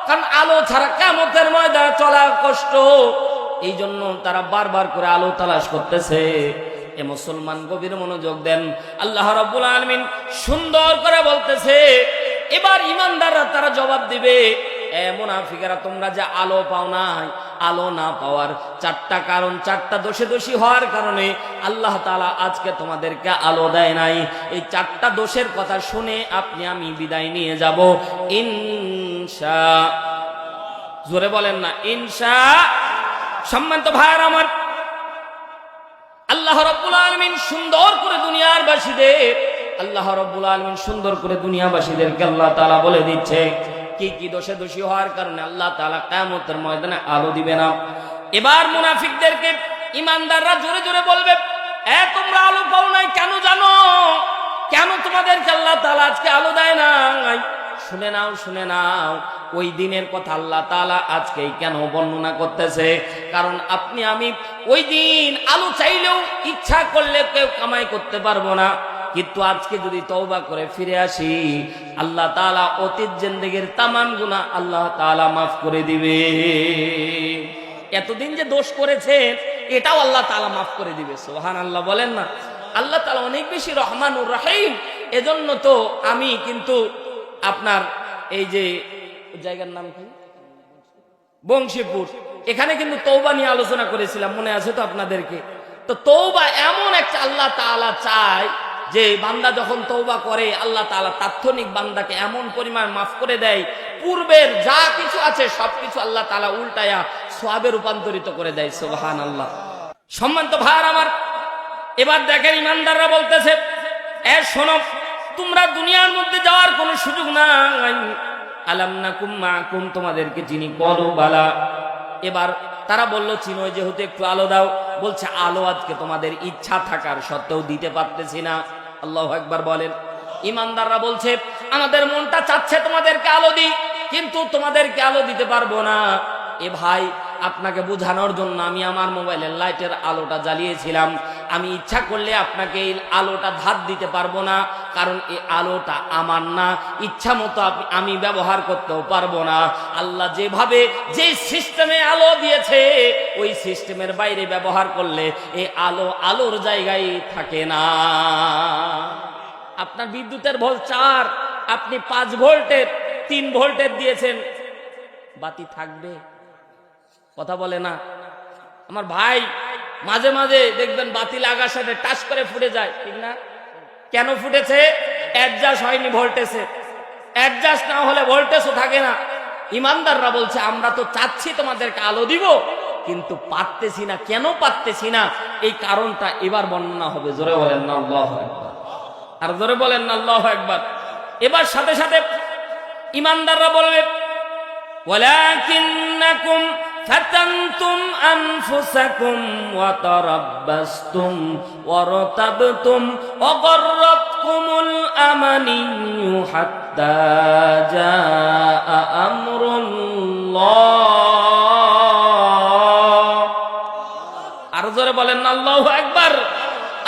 কারণ আলো ছাড়া কিয়ামতের ময়দানে চলা কষ্ট। এই জন্য তারা বারবার করে আলো তালাশ করতেছে। এ মুসলমান গভীর মনোযোগ দেন। আল্লাহ রাব্বুল আলামিন সুন্দর করে বলতেছে, এবার ঈমানদাররা তারা জবাব দিবে, এ মুনাফিকেরা তোমরা যে আলো পাও নাই, আলো না পাওয়ার 4টা কারণ, 4টা দোষে দোষী হওয়ার কারণে আল্লাহ তাআলা আজকে তোমাদেরকে আলো দেয় নাই। এই 4টা দোষের কথা শুনে আপনি আমি বিদায় নিয়ে যাব ইনশাআল্লাহ। জোরে বলেন না ইনশাআল্লাহ। সম্মানিত ভাইরা আমার, আল্লাহ রাব্বুল আলামিন সুন্দর করে দুনিয়ার বাসীদের, আল্লাহ রাব্বুল আলামিন সুন্দর করে দুনিয়াবাসীদেরকে আল্লাহ তাআলা বলে দিচ্ছে কি কি দোষে দোষী হওয়ার কারণে আল্লাহ তাআলা কিয়ামতের ময়দানে আলো দিবে না। এবার মুনাফিকদেরকে ঈমানদাররা জোরে জোরে বলবে, এ তোমরা আলো পাও নাই কেন জানো? কেন তোমাদেরকে আল্লাহ তাআলা আজকে আলো দেয় নাই? শুনে নাও, শুনে নাও, ওই দিনের কথা আল্লাহ তাআলা আজকেই কেন বর্ণনা করতেছে। কারণ আপনি আমি ওই দিন আলো চাইলেও ইচ্ছা করলে কেউ কামাই করতে পারবো না, কিন্তু আজকে যদি তওবা করে ফিরে আসি আল্লাহ তাআলা অতীত জিন্দেগীর তামাম গুনাহ আল্লাহ তাআলা মাফ করে দিবে। এতদিন যে দোষ করেছেন এটাও আল্লাহ তাআলা মাফ করে দিবে। সুবহানাল্লাহ বলেন না। আল্লাহ তাআলা অনেক বেশি রহমানুর রহিম। এজন্য তো আমি কিন্তু আপনার এই যে জায়গার নাম কি, বংশীপুর, এখানে কিন্তু তওবা নিয়ে আলোচনা করেছিলাম, মনে আছে তো আপনাদেরকে? তো তওবা এমন একটা আল্লাহ তাআলা চায় যে বান্দা যখন তওবা করে আল্লাহ তাআলা তাৎক্ষণিক বান্দাকে এমন পরিমাণ মাফ করে দেয়, পূর্বের যা কিছু আছে সবকিছু আল্লাহ তাআলা উল্টায়া সওয়াবে রূপান্তরিত করে দেয়। সুবহানাল্লাহ। সম্মানিত ভাইরা আমার, এবার দেখেন ঈমানদাররা বলতেছে, এ শোনো, তোমরা দুনিয়ার মধ্যে যাওয়ার কোনো সুযোগ নাই। আলাম নাকুম মাকুম, তোমাদেরকে চিনি। কলু বালা, এবার তারা বলল চিনো যেহেতু একটু আলো দাও। বলছে আলো আজকে তোমাদের ইচ্ছা থাকার সত্ত্বেও দিতে পারতেছি না। আল্লাহু আকবার বলেন। ঈমানদাররা বলছে আমাদের মনটা চাচ্ছে তোমাদেরকে আলো দিই, কিন্তু তোমাদেরকে আলো দিতে পারবো না। এ ভাই, আপনাকে বোঝানোর জন্য আমি আমার মোবাইলের লাইটের আলোটা জ্বালিয়েছিলাম। আমি ইচ্ছা করলে আপনাকে এই আলোটা ধার দিতে পারবো না, কারণ এই আলোটা আমার না, ইচ্ছা মতো আমি ব্যবহার করতেও পারবো না। আল্লাহ যেভাবে যে সিস্টেমে আলো দিয়েছে ওই সিস্টেমের বাইরে ব্যবহার করলে এই আলো আলোর জায়গায় থাকে না। আপনার বিদ্যুতের ভোল্ট 4, আপনি 5 ভোল্টের 3 ভোল্টের দিয়েছেন, বাতি থাকবে? কথা বলে না আমার ভাই। মাঝে মাঝে দেখবেন বাতি লাগার সাথে টাচ করে ফুটে যায়, ঠিক না? কেন ফুটেছে? অ্যাডজাস্ট হয়নি ভোল্টেজে। অ্যাডজাস্ট না হলে ভোল্টেজও থাকে না। ঈমানদাররা বলছে আমরা তো চাচ্ছি তোমাদেরকে আলো দিব, কিন্তু পারতেছি না। কেন পারতেছি না এই কারণটা এবার বর্ণনা হবে। জোরে বলেন না আল্লাহু আকবার, আর জোরে বলেন না আল্লাহু আকবার। এবার সাথে সাথে ইমানদাররা বলবে ওয়ালাকিন্নাকুম ফাতানতুম আনফুসাকুম ওয়া তারাব্বাসতুম ওয়া রাতাবতুম ওয়া গাররাতকুমুল আমানিয়্যু হাত্তা জাআ আমরুল্লাহ। আর জোরে বলেন না আল্লাহু আকবার।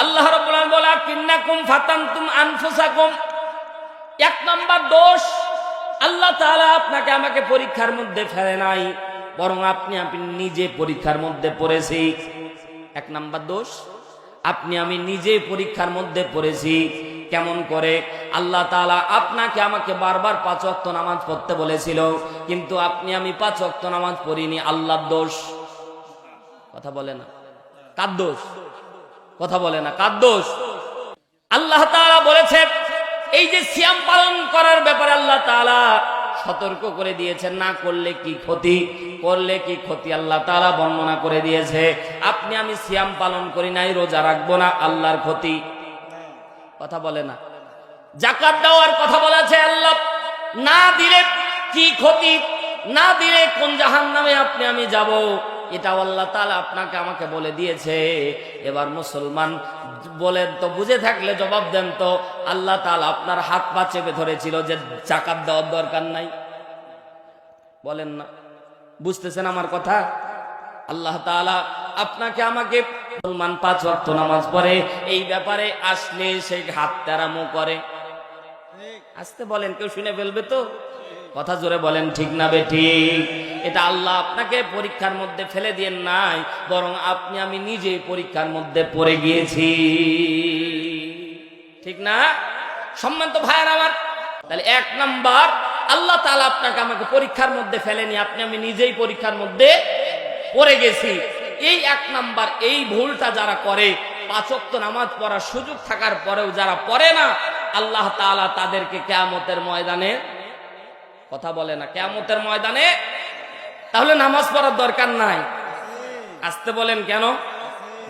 আল্লাহ রাব্বুল আলামিন বলে কিন্নাকুম ফাতানতুম আনফুসাকুম। এক নাম্বার দোষ, আল্লাহ তাআলা আপনাকে আমাকে পরীক্ষার মধ্যে ফেলে নাই, বরং আপনি নিজে পরীক্ষার মধ্যে পড়েছি। এক নাম্বার দোষ, আপনি আমি নিজে পরীক্ষার মধ্যে পড়েছি। কেমন করে? আল্লাহ তাআলা আপনাকে আমাকে বারবার 5 ওয়াক্ত নামাজ পড়তে বলেছিল, কিন্তু আপনি আমি 5 ওয়াক্ত নামাজ পড়িনি। আল্লাহর দোষ। কথা বলে না কার দোষ? কথা বলে না কার দোষ? আল্লাহ তাআলা বলেছে এই যে সিয়াম পালন করার ব্যাপারে আল্লাহ তাআলা সতর্ক করে দিয়েছেন, না করলে কি ক্ষতি, করলে কি ক্ষতি আল্লাহ তাআলা বর্ণনা করে দিয়েছে। আপনি আমি সিয়াম পালন করি নাই, রোজা রাখবো না, আল্লাহর ক্ষতি। কথা বলে না। যাকাত দেওয়ার কথা বলেছে আল্লাহ, না দিলে কি ক্ষতি, না দিলে কোন জাহান্নামে আপনি আমি যাব, এটাও আল্লাহ তাআলা আপনাকে আমাকে বলে দিয়েছে। এবার মুসলমান বলেন তো, বুঝে থাকলে জবাব দেন তো, আল্লাহ তাআলা আপনার হাত পা চেপে ধরেছিল যে যাকাত দেওয়ার দরকার নাই? বলেন না, বুঝতেছেন আমার কথা? আল্লাহ তাআলা আপনাকে আমাকে, মুসলমান 5 ওয়াক্ত নামাজ পড়ে, এই ব্যাপারে আসলে সে হাত তেরামো করে। আসতে বলেন, কেউ শুনে ফেলবে তো। কথা জোরে বলেন ঠিক না বেঠিক? এটা আল্লাহ আপনাকে পরীক্ষার মধ্যে ফেলে দিয়ে নাই, বরং আপনি আমি নিজে পরীক্ষার মধ্যে পড়ে গিয়েছি। ঠিক না? সম্মানিত ভাইয়েরা আমার, তাহলে 1 নাম্বার, আল্লাহ তাআলা আপনাকে আমাকে পরীক্ষার মধ্যে ফেলেনি, আপনি আমি নিজেই পরীক্ষার মধ্যে পড়ে গেছি। এই 1 নাম্বার, এই ভুলটা যারা করে, 5 ওয়াক্ত নামাজ পড়ার সুযোগ থাকার পরেও যারা পড়ে না, আল্লাহ তাআলা তাদেরকে কিয়ামতের ময়দানে, কথা বলে না, কিয়ামতের ময়দানে তাহলে নামাজ পড়ার দরকার নাই। আসতে বলেন কেন?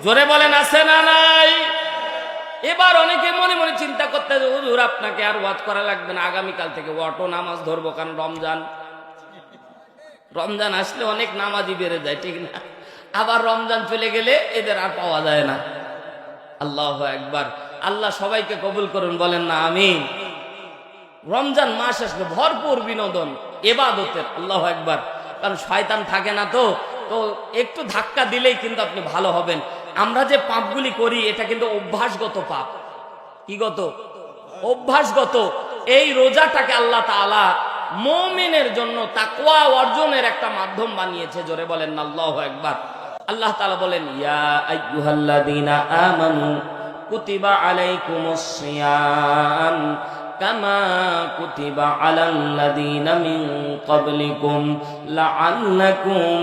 জোরে বলেন আছে না নাই? এবার অনেকে মনে মনে চিন্তা করতে, হুজুর আপনাকে আর ওয়াজ করা লাগবে না, আগামীকাল থেকে অটো নামাজ ধরবো, কারণ রমজান আসলে অনেক নামাজি বেড়ে যায়, ঠিক না? আবার রমজান চলে গেলে এদের আর পাওয়া যায় না। আল্লাহু আকবার। আল্লাহ সবাইকে কবুল করুন, বলেন না আমিন। রমজান মাস আসলে ভরপুর বিনোদন, ইবাদতের। আল্লাহু আকবার। কারণ শয়তান থাকে না, তো একটু ধাক্কা দিলেই কিন্তু আপনি ভালো হবেন। আমরা যে পাপগুলি করি এটা কিন্তু অভ্যাসগত পাপ। কি গত? অভ্যাসগত। এই রোজাটাকে আল্লাহ তাআলা মুমিনের জন্য তাকওয়া অর্জনের একটা মাধ্যম বানিয়েছে। জোরে বলেন না আল্লাহু আকবার। আল্লাহ তাআলা বলেন, ইয়া আইয়ুহাল্লাযীনা আমানু কুতিবা আলাইকুমুস সিয়াম কামা কুতিবা আলাল্লাযীনা মিন ক্বাবলিকুম লাআল্লাকুম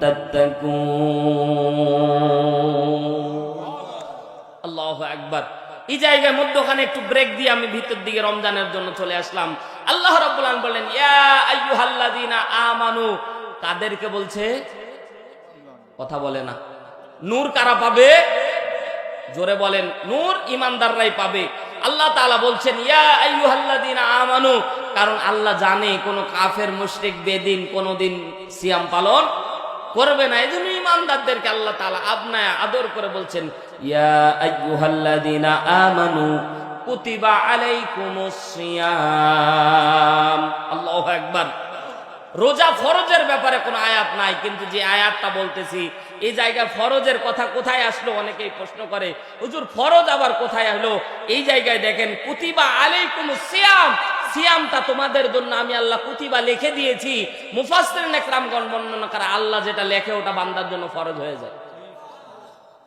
তাত্তাকুন। আল্লাহু আকবার। এই জায়গায় মধ্যখানে একটু ব্রেক দিয়ে আমি ভিতর দিকে রমজানের জন্য চলে আসলাম। আল্লাহ রাব্বুল আলামিন বলেন, ইয়া আইয়ুহাল্লাযীনা আমানু। কাদেরকে বলছে? কথা বলে না। নূর কারা পাবে? জোরে বলেন। নূর ইমানদাররাই পাবে। আল্লাহ তাআলা বলছেন ইয়া আইয়ুহাল্লাযীনা আমানু, কারণ আল্লাহ জানে কোন কাফের মুশরিক বেদিন কোনদিন সিয়াম পালন করবে না। এজন্য ইমানদারদেরকে আল্লাহ তাআলা আপনায় আদর করে বলছেন, ইয়া আইয়ুহাল্লাযীনা আমানু কুতিবা আলাইকুমুস সিয়াম। আল্লাহু আকবার। রোজা ফরজের ব্যাপারে কোনো আয়াত নাই, কিন্তু যে আয়াতটা বলতেছি এই জায়গায় ফরজের কথা কোথায় আসলো অনেকেই প্রশ্ন করে, হুজুর ফরজ আবার কোথায় আসলো? এই জায়গায় দেখেন, কুতিবা আলাইকুমুস সিয়াম, সিয়ামটা তোমাদের জন্য আমি আল্লাহ কুতিবা লিখে দিয়েছি। মুফাসসিরিন ইকরামগণ বর্ণনা করে আল্লাহ যেটা লেখে ওটা বান্দার জন্য ফরজ হয়ে যায়।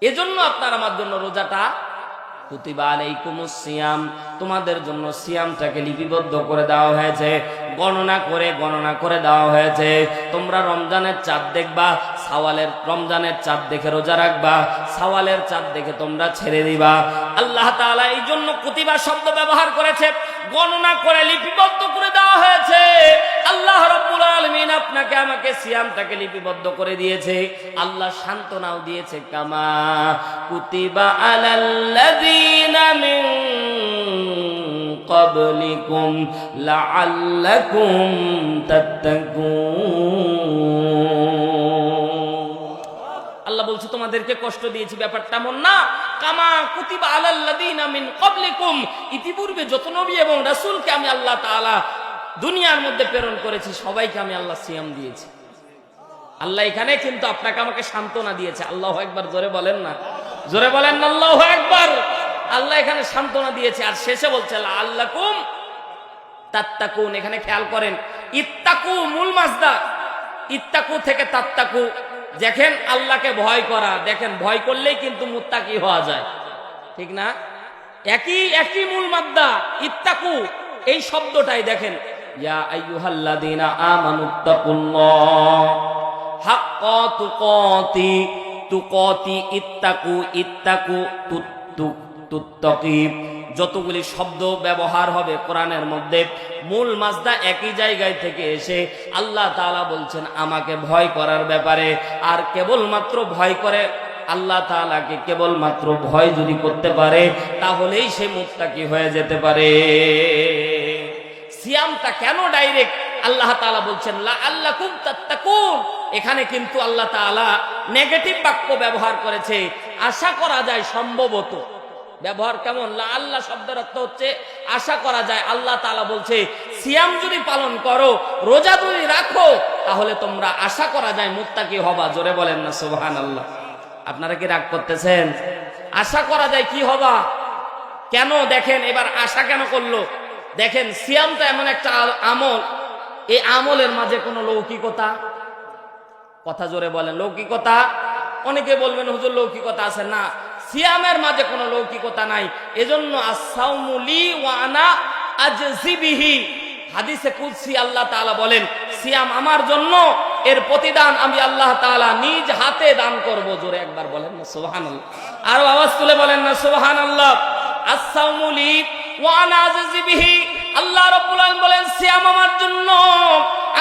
এজন্য আপনার আমার জন্য রোজাটা কুতিবা আলাইকুমুস সিয়াম, তোমাদের জন্য সিয়ামটাকে লিপিবদ্ধ করে দেওয়া হয়েছে, গণনা করে দেওয়া হয়েছে। তোমরা রমজানের চাঁদ দেখবা, রমজানের চাঁদ দেখে রোজা রাখবা, শাওয়ালের চাঁদ দেখে তোমরা ছেড়ে দিবা। আল্লাহ তাআলা এই জন্য কুতিবা শব্দ ব্যবহার করেছে, গণনা করে লিপিবদ্ধ করে দেওয়া হয়েছে। আল্লাহ রাব্বুল আলামিন আপনাকে আমাকে সিয়ামটাকে লিপিবদ্ধ করে দিয়েছে, আল্লাহ সান্ত্বনাও দিয়েছে, কামা কুতিবা আলাল্লাযীনা মিন ক্বাবলিকুম লাআল্লাকুম তাত্তাকুন। আল্লাহ বলছে তোমাদেরকে কষ্ট দিয়েছি, ব্যাপারটা এমন না। কামা কুতিবা আলাল্লাযীনা মিন ক্বাবলিকুম, ইতিপূর্বে যত নবী এবং রাসূলকে আমি আল্লাহ তাআলা দুনিয়ার মধ্যে প্রেরণ করেছি, সবাইকে আমি আল্লাহ সিয়াম দিয়েছি। আল্লাহ এখানে কিন্তু আপনাকে আমাকে সান্ত্বনা দিয়েছে। আল্লাহু আকবার, জোরে বলেন না, জোরে বলেন না আল্লাহু আকবার। আল্লাহ এখানে সান্ত্বনা দিয়েছে, আর শেষে বলছে লাআল্লাকুম তাত্তাকুন। এখানে খেয়াল করেন, ইত্তাকু মূল মাসদার, ইত্তাকু থেকে তাত্তাকু। দেখেন আল্লাহকে ভয় করা, দেখেন ভয় করলেই কিন্তু মুত্তাকি হওয়া যায়, ঠিক না? একই মূল মাদ্দা ইত্তাকু, এই শব্দটাই দেখেন, ইয়া আইয়ুহাল্লাযীনা আমানুত্তাকুল্লাহ হাক্কা তুকাতি, তুকাতি ইত্তাকু, ইত্তাকু তুত্তাকি। যতগুলি শব্দ ব্যবহার হবে কোরআনের মধ্যে, মূল মাসদা একই জায়গায় থেকে এসে আল্লাহ তাআলা বলছেন আমাকে ভয় করার ব্যাপারে। আর কেবলমাত্র ভয় করে আল্লাহ তাআলাকে, কেবলমাত্র ভয় যদি করতে পারে তাহলেই সে মুত্তাকি হয়ে যেতে পারে। সিয়ামটা কেন ডাইরেক্ট আল্লাহ তাআলা বলছেন লাআল্লাকুম তাত্তাকুন, এখানে কিন্তু আল্লাহ তাআলা নেগেটিভ বাক্য ব্যবহার করেছে। আশা করা যায় সম্ভবত, ব্যবহার কেমন? আল্লাহ শব্দের অর্থ হচ্ছে আশা করা যায়। আল্লাহ তাআলা বলছে সিয়াম যদি পালন করো, রোজা যদি রাখো, তাহলে তোমরা আশা করা যায় মুত্তাকি হবা। জোরে বলেন না সুবহানাল্লাহ। আপনারা কি রাগ করতেছেন? আশা করা যায় কি হবা? কেন? দেখেন এবার আশা কেন করলো? দেখেন সিয়ামটা এমন একটা আমল, এই আমলের মাঝে কোনো লৌকিকতা, কথা জোরে বলেন, লৌকিকতা। অনেকে বলবেন হুজুর লৌকিকতা আছে না, সিয়ামের মাঝে কোনো লৌকিকতা নাই। এজন্য আস-সাওমু লি ওয়া আনা আজজি বিহি, হাদিসে কুদসি আল্লাহ তাআলা বলেন সিয়াম আমার জন্য, এর প্রতিদান আমি আল্লাহ তাআলা নিজ হাতে দান করব। জোরে একবার বলেন না সুবহানাল্লাহ, আর আওয়াজ তুলে বলেন না সুবহানাল্লাহ। আস-সাওমু লি ওয়া আনা আজজি বিহি, আল্লাহ রাব্বুল আলামিন বলেন সিয়াম আমার জন্য,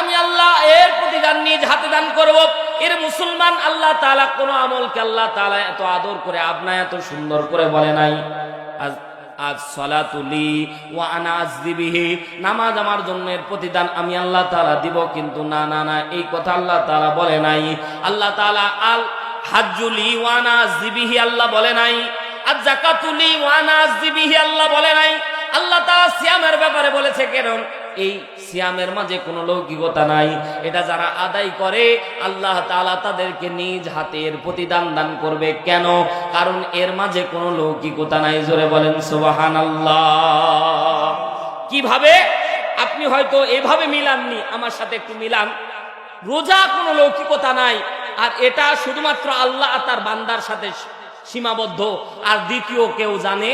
আমি আল্লাহ এর প্রতিদান নিজ হাতে দান করব। এর মুসলমান, আল্লাহ তাআলা কোন আমলকে আল্লাহ তাআলা এত আদর করে আপনা এত সুন্দর করে বলে নাই আজ সালাতু লি ওয়া আনা আজজি বিহি, নামাজ আমার জন্য, এর প্রতিদান আমি আল্লাহ তাআলা দিব। কিন্তু না না না, এই কথা আল্লাহ তাআলা বলে নাই। আল্লাহ তাআলা আল হাজ্জু লি ওয়া আনা আজজি বিহি আল্লাহ বলে নাই। আজ যাকাতু লি ওয়া আনা আজজি বিহি আল্লাহ বলে নাই। আল্লাহ তাআলা সিয়ামের ব্যাপারে বলেছে কারণ এই সিয়ামের মাঝে কোনো লৌকিকতা নাই। এটা যারা আদায় করে আল্লাহ তাআলা তাদেরকে নিজ হাতের প্রতিদান দান করবে। কেন? কারণ এর মাঝে কোনো লৌকিকতা নাই। জোরে বলেন সুবহানাল্লাহ। কিভাবে? আপনি হয়তো এভাবে মিলাননি, আমার সাথে একটু মিলান। রোজা কোনো লৌকিকতা নাই, আর এটা শুধুমাত্র আল্লাহ তার বান্দার সাথে সীমাবদ্ধ, আর দ্বিতীয় কেউ জানে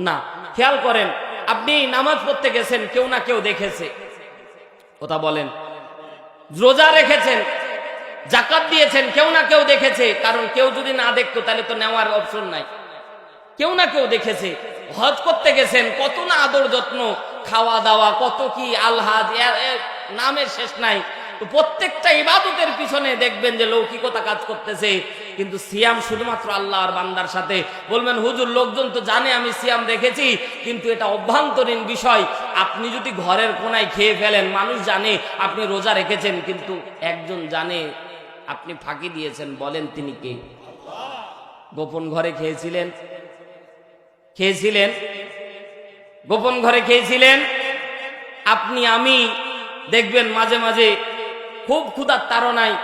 না। খেয়াল করেন, আপনি নামাজ পড়তে গেছেন, কেউ না কেউ দেখেছে, কথা বলেন। রোজা রেখেছেন, যাকাত দিয়েছেন, কেউ না কেউ দেখেছে। কারণ কেউ যদি না দেখতো তাহলে তো নেওয়ার অপশন নাই, কেউ না কেউ দেখেছে। হজ করতে গেছেন, কত না আদর যত্ন, খাওয়া দাওয়া, কত কি আলহাজ, নামের শেষ নাই। তো প্রত্যেকটা ইবাদতের পিছনে দেখবেন যে লৌকিকতা কাজ করতেছে। কিন্তু সিয়াম শুধুমাত্র আল্লাহর বান্দার সাথে। বলবেন হুজুর লোকজন তো জানে আমি সিয়াম রেখেছি, কিন্তু এটা অভ্যন্তরীণ বিষয়। আপনি যদি ঘরের কোনায় খেয়ে ফেলেন, মানুষ জানে আপনি রোজা রেখেছেন, কিন্তু একজন জানে আপনি ফাঁকি দিয়েছেন। বলেন তিনি কে? গোপন ঘরে খেয়েছিলেন, গোপন ঘরে খেয়েছিলেন আপনি, আমি। দেখবেন মাঝে মাঝে খুব ক্ষুধার তাড়নায়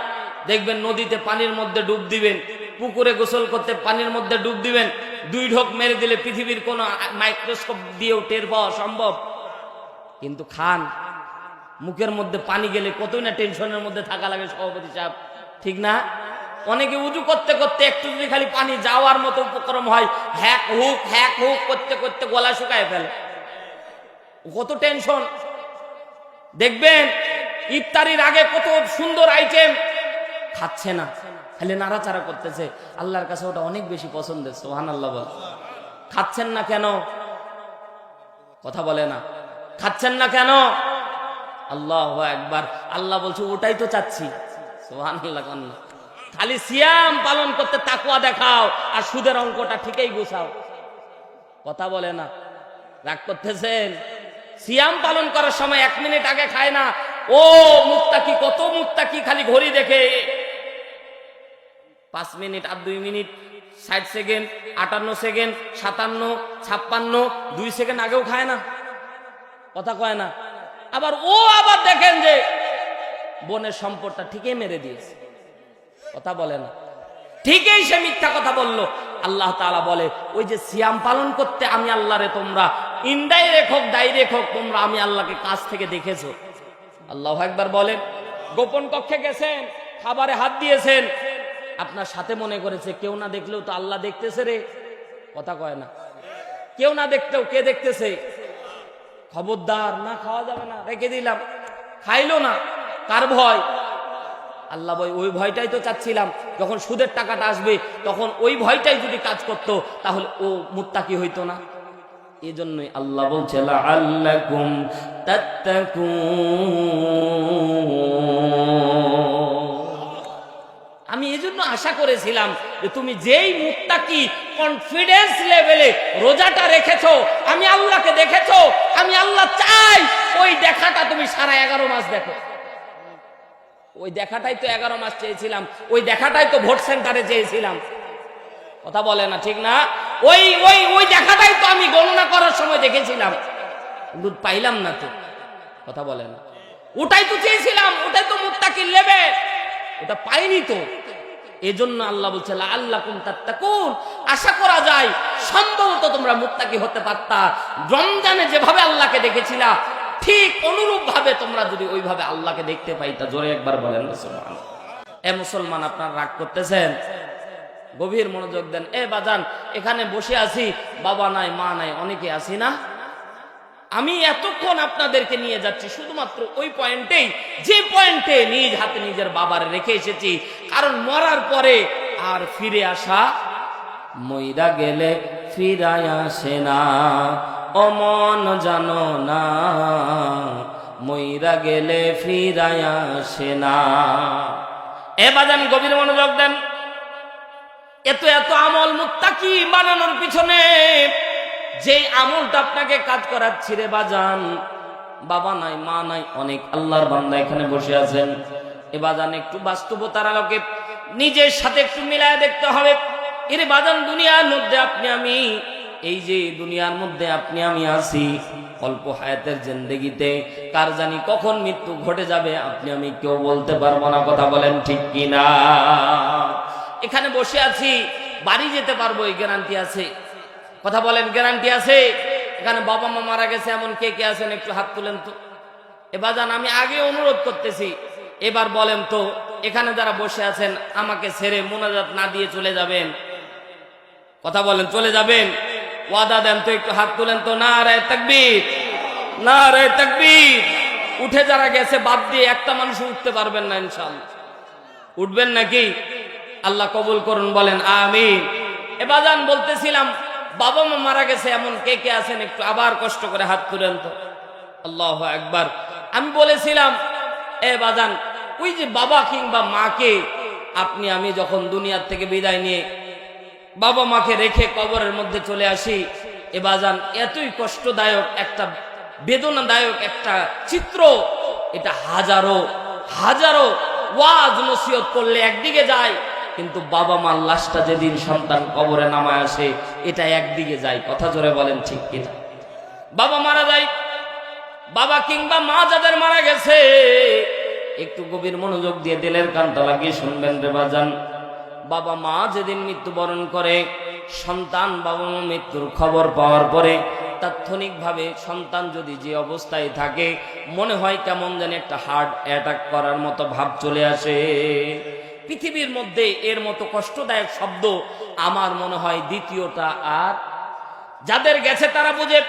দেখবেন নদীতে পানির মধ্যে ডুব দিবেন, পুকুরে গোসল করতে পানির মধ্যে ডুব দিবেন, 2 ঢোক মেরে দিলে পৃথিবীর কোন মাইক্রোস্কোপ দিয়েও টের পাওয়া সম্ভব। কিন্তু খান, মুখের মধ্যে পানি গেলে কতই না টেনশনের মধ্যে থাকা লাগে সভাপতি সাহেব, ঠিক না? অনেকে উজু করতে করতে একটু যদি খালি পানি যাওয়ার মতো উপক্রম হয়, হ্যাক হুক করতে করতে গলা শুকায় ফেলে। কত টেনশন। দেখবেন ইফতারির আগে কত সুন্দর আইটেম, খাচ্ছে না, খালি নাড়াচাড়া করতেছে। আল্লাহর কাছে ওটা অনেক বেশি পছন্দের। সুবহানাল্লাহ বল। খাচ্ছেন না কেন? কথা বলে না। খাচ্ছেন না কেন? আল্লাহু আকবার। আল্লাহ বলছে ওটাই তো চাচ্ছি। সুবহানাল্লাহ। খালি সিয়াম পালন করতে তাকওয়া দেখাও আর সুদের অঙ্কটা ঠিকই গুছাও। কথা বলে না, রাগ করতেছেন? সিয়াম পালন করার সময় 1 মিনিট আগে খায় না। ও মুত্তাকি, কত মুত্তাকি খালি ঘড়ি দেখে 5 মিনিট আর 2 মিনিট 60 সেকেন্ড 58 সেকেন্ড 57 56 2 সেকেন্ড আগেও খায় না, কথা কয় না। আবার দেখেন যে বোনের সম্পদটা ঠিকই মেরে দিয়েছে, কথা বলে না, ঠিকই সে মিথ্যা কথা বলল। আল্লাহ তাআলা বলে ওই যে সিয়াম পালন করতে আমি আল্লাহরে তোমরা ইনডাইরেক্ট হোক ডাইরেক্ট হোক তোমরা আমি আল্লাহকে কাছ থেকে দেখেছো। আল্লাহু আকবার বলেন। গোপন কক্ষে গেছেন, খাবারে হাত দিয়েছেন, আপনার সাথে মনে করেছে কেউ না দেখলেও তো আল্লাহ দেখতেছে রে, কথা কয় না। কেউ না দেখতেও কে দেখতেছে? খবরদার, না খাওয়া যাবে না, রেখে দিলাম, খাইলো না। কার ভয়? আল্লাহ ভয়। ওই ভয়টাই তো চাচ্ছিলাম, যখন সুদের টাকাটা আসবে তখন ওই ভয়টাই যদি কাজ করত তাহলে ও মুত্তাকি হইতো না। এই জন্যই আল্লাহ বলছে লাআল্লাকুম তাত্তাকুন। আমি এই জন্য আশা করেছিলাম যে তুমি যেই মুত্তাকি কনফিডেন্স লেভেলে রোজাটা রেখেছো, আমি আল্লাহকে দেখেছো, আমি আল্লাহ চাই ওই দেখাটা তুমি সারা 11 মাস দেখো। ওই দেখাটাই তো 11 মাস চেয়েছিলাম, ওই দেখাটাই তো ভোট সেন্টারে চেয়েছিলাম, কথা বলে না, ঠিক না? ওই ওই ওই দেখাটাই তো আমি গণনা করার সময় দেখেছিলাম, কিন্তু পাইলাম না তো, কথা বলে না। ওটাই তো চেয়েছিলাম, ওটাই তো মুত্তাকির লেভেল, ওটা পাইনি তো। এজন্য আল্লাহ বলছে লাআল্লাকুম তাত্তাকুন, আশা করা যায় সম্ভবত তোমরা মুত্তাকি হতে পারতা। রমজানে যেভাবে আল্লাহকে দেখেছিলা ঠিক অনুরূপ ভাবে তোমরা যদি ওইভাবে আল্লাহকে দেখতে পাইতা। জোরে একবার বলেন মুসলমান। এ মুসলমান, আপনারা রাগ করতেছেন? গভীর মনোযোগ দেন। এ বাজান, এখানে বসে আছি, বাবা নাই মা নাই, অনেকে আছি না? আমি এতক্ষণ আপনাদেরকে নিয়ে যাচ্ছি শুধুমাত্র ওই পয়েন্টেই, যে পয়েন্টে নিজ হাতে নিজের বাবার রেখে এসেছি। কারণ মরার পরে আর ফিরে আসা, মইরা গেলে ফিরায় আসে না, অমন জানো না, মইরা গেলে ফিরায় আসে না। এ বাজান, গভীর মনোযোগ দেন। এত এত আমল মুত্তাকি বানানোর পিছনে যে আমলটা আপনাকে কাজ করাচ্ছি রে বাজান, বাবা নাই মা নাই, অনেক আল্লাহর বান্দা এখানে বসে আছেন। এ বাজান, একটু বাস্তবতার আলোকে নিজের সাথে একটু মিলায় দেখতে হবে। এর বাজান, দুনিয়ার মধ্যে আপনি আমি, এই যে দুনিয়ার মধ্যে আপনি আমি আছি, অল্প হায়াতের জিন্দেগিতে কার জানি কখন মৃত্যু ঘটে যাবে আপনি আমি কেউ বলতে পারবো না, কথা বলেন ঠিক কিনা? এখানে বসে আছি, বাড়ি যেতে পারবো এই গ্যারান্টি আছে, কথা বলেন, গ্যারান্টি আছে? এখানে বাবা মা মারা গেছে এমন কে কে আছেন একটু হাত তুলেন তো। এবার জান, আমি আগে অনুরোধ করতেছি, এবার বলেন তো, এখানে যারা বসে আছেন আমাকে ছেড়ে মোনাজাত না দিয়ে চলে যাবেন? কথা বলেন, চলে যাবেন? ওয়াদা দেন তো, একটু হাত তুলেন তো। নারায়ে তাকবীর, নারায়ে তাকবীর। উঠে যারা গেছে বাদ দিয়ে একটা মানুষ উঠতে পারবেন না ইনশাআল্লাহ? উঠবেন নাকি? আল্লাহ কবুল করুন, বলেন আমিন। এবার জান, বলতেছিলাম বাবা মা মারা গেছে এমন কে কে আছেন একটু আবার কষ্ট করে হাত তুলেন তো। আল্লাহু আকবার। আমি বলেছিলাম এ বাজান, ওই যে বাবা কিংবা মাকে আপনি আমি যখন দুনিয়ার থেকে বিদায় নিয়ে বাবা মাকে রেখে কবরের মধ্যে চলে আসি, এ বাজান, এতই কষ্টদায়ক একটা বেদনাদায়ক একটা চিত্র, এটা হাজারো হাজারো ওয়াজ নসিহত করলে একদিকে যায়, কিন্তু বাবা মার লাশটা যেদিন সন্তান কবরে নামায় আসে এটা একদিকে যায়, কথা জোরে বলেন ঠিক কিনা? বাবা মারা যায়, বাবা কিংবা মা যাদের মারা গেছে একটু গভীর মনোযোগ দিয়ে দিলের কানটা লাগিয়ে শুনবেন রে বাজান। বাবা মা যেদিন মৃত্যুবরণ করে, সন্তান বাবা মা মৃত্যুর খবর পাওয়ার পরে তাৎক্ষণিকভাবে সন্তান যদি যে অবস্থায় থাকে মনে হয় কেমন যেন একটা হার্ট অ্যাটাক করার মতো ভাব চলে আসে। পৃথিবীর মধ্যে এর মতো কষ্টদায়ক শব্দ আমার মনে হয় দ্বিতীয়টা আর যাদের গেছে তারা বুঝে।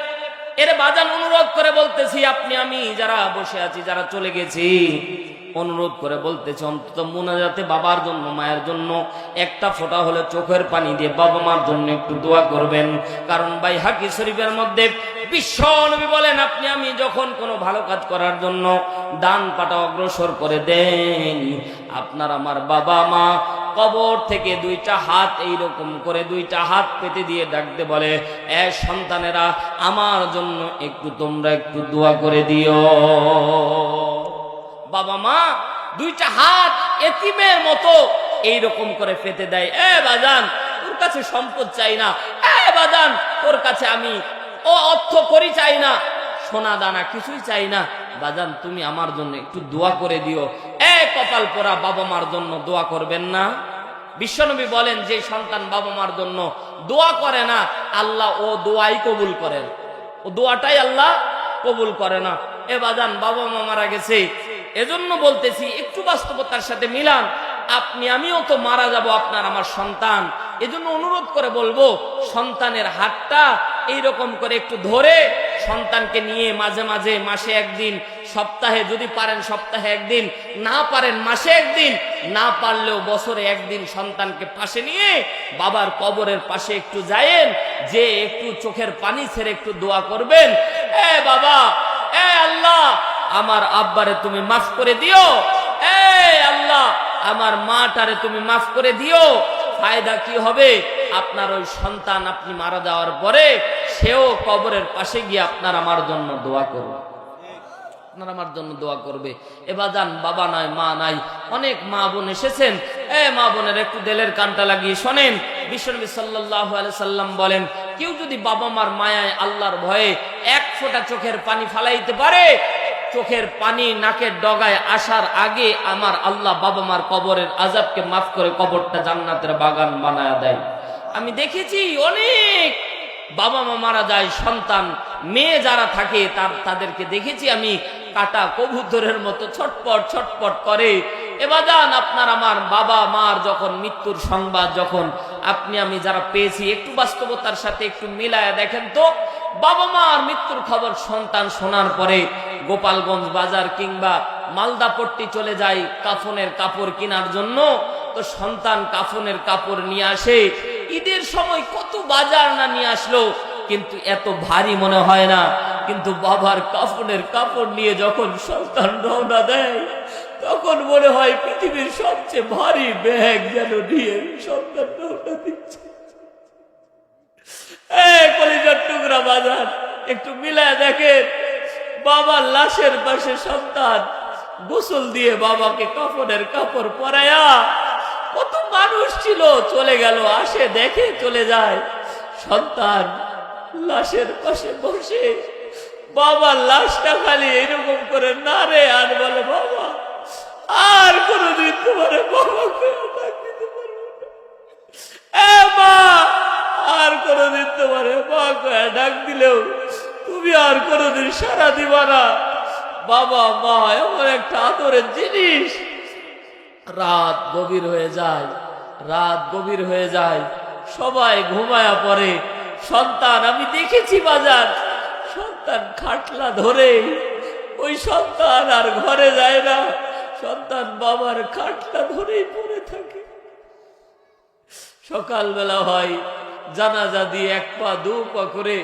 এর বাজান, অনুরোধ করে বলতেছি, আপনি আমি যারা বসে আছি, যারা চলে গেছি, অনুরোধ করে বলতেছি অন্তত মুনাজাতে বাবার জন্য মায়ের জন্য একটা ফোঁটা হলে চোখের পানি দিয়ে বাবা মার জন্য একটু দোয়া করবেন। কারণ বাইহাকি শরীফের মধ্যে বিশ্ব নবী বলেন, আপনি আমি যখন কোনো ভালো কাজ করার জন্য ডান পাটা অগ্রসর করে দেন, আপনার আমার বাবা মা কবর থেকে দুইটা হাত এইরকম করে দুইটা হাত পেতে দিয়ে ডাকতে বলে, এ সন্তানেরা, আমার জন্য একটু তোমরা একটু দোয়া করে দিও। বাবা মা দুইটা হাত এতিমের মতো এইরকম করে পেতে দেয়। এ বাজান, তোর কাছে সম্পদ চাই না, এ বাজান, তোর কাছে আমি অর্থ করি চাই না, সোনা দানা কিছুই চাই না, বাজান তুমি আমার জন্য একটু দোয়া করে দিও। এ কপাল পোড়া বাবা মার জন্য দোয়া করবেন না? বিশ্বনবী বলেন, যে সন্তান বাবা মার জন্য দোয়া করে না, আল্লাহ ও দোয়াই কবুল করেন, ও দোয়াটাই আল্লাহ কবুল করে না। এ বাজান, বাবা মা মারা গেছে, এজন্য বলতেছি একটু বাস্তবতার সাথে মিলান। আপনি আমিও তো মারা যাব, আপনার আমার সন্তান, এজন্য অনুরোধ করে বলবো, সন্তানের হাতটা এইরকম করে একটু ধরে সন্তানকে নিয়ে মাঝে মাঝে, মাসে একদিন, সপ্তাহে যদি পারেন সপ্তাহে একদিন, না পারেন মাসে একদিন, না পারলেও বছরে একদিন সন্তানকে পাশে নিয়ে বাবার কবরের পাশে একটু যায়েন, যে একটু চোখের পানি ছেড়ে একটু দোয়া করবেন, এ বাবা, এ আল্লাহ, আমার আব্বারে তুমি মাফ করে দিও, এ আল্লাহ, আমার মাটারে তুমি মাফ করে দিও। ফায়দা কি হবে? আপনার ওই সন্তান আপনি মারা যাওয়ার পরে সেও কবরের পাশে গিয়ে আপনার আমার জন্য দোয়া করবে, আপনার আমার জন্য দোয়া করবে। এবার যান, বাবা নাই, মা নাই, অনেক মা বোন এসেছেন, এ মা বোনের একটু দিলের কানটা লাগিয়ে শোনেন। বিশ্বনবী সাল্লাল্লাহু আলাইহি সাল্লাম বলেন, কেউ যদি বাবা মার মায়ায়, আল্লাহর ভয়ে এক ফোঁটা চোখের পানি ফালাইতে পারে, চোখের পানি নাকের ডগায় আসার আগে আমার আল্লাহ বাবা মার কবরের আযাবকে মাফ করে কবরটা জান্নাতের বাগান বানায় দেয়। আমি দেখেছি অনেক বাবা মা মারা যায়, সন্তান মেয়ে যারা থাকে তাদেরকে দেখেছি আমি, কাটা কবুতরের মতো ছটপট ছটপট করে। এবার যান, আপনার আমার বাবা মার যখন মৃত্যুর সংবাদ যখন আপনি আমি যারা পেয়েছি, একটু বাস্তবতার সাথে একটু মিলায়া দেখেন তো, বাবা মার মৃত্যুর খবর সন্তান শোনার পরে গোপালগঞ্জ বাজার কিংবা মালদাপট্টি চলে যায় কাফনের কাপড় কেনার জন্য, তো সন্তান কাফনের কাপড় নিয়ে আসে। ঈদের সময় কত বাজার না নিয়ে আসলো, কিন্তু এত ভারী মনে হয় না। কিন্তু বাবার কাফনের কাপড় নিয়ে যখন সন্তান রওনা দেয়, তখন মনে হয় পৃথিবীর সবচেয়ে ভারী ব্যাগ যেন নিয়ে সন্তান রওনা দিচ্ছে। কলিজার টুকরা বাজার, একটু মিলায় দেখেন, বাবার লাশের পাশে সন্তান গোসল দিয়ে বাবাকে কাফনের কাপড় পরায়া, কত মানুষ ছিল, চলে গেল, আসে দেখে চলে যায়। সন্তান লাশের পাশে বসে বাবার লাশটা খালি এরকম করে নাড়ে আর বলে, বাবা আর কোনদিন তোমার বাবাকে ডাক দিতে পারবো না, এ মা আর কোনদিন তোমার বাবাকে ডাক দিলেও তুমি আর কোনদিন সাড়া দিবা না। বাবা মা এমন একটা আদরের জিনিস। রাত গভীর হয়ে যায়, রাত গভীর হয়ে যায়, সবাই ঘুমায়া পড়ে। সন্তান, আমি দেখেছি বাজার, সন্তান খাটলা ধরে, ওই সন্তান আর ঘরে যায় না, সন্তান বাবার খাটলা ধরেই পড়ে থাকে। সকালবেলা হয়, জানাজা দিয়ে এক পা দু পা করে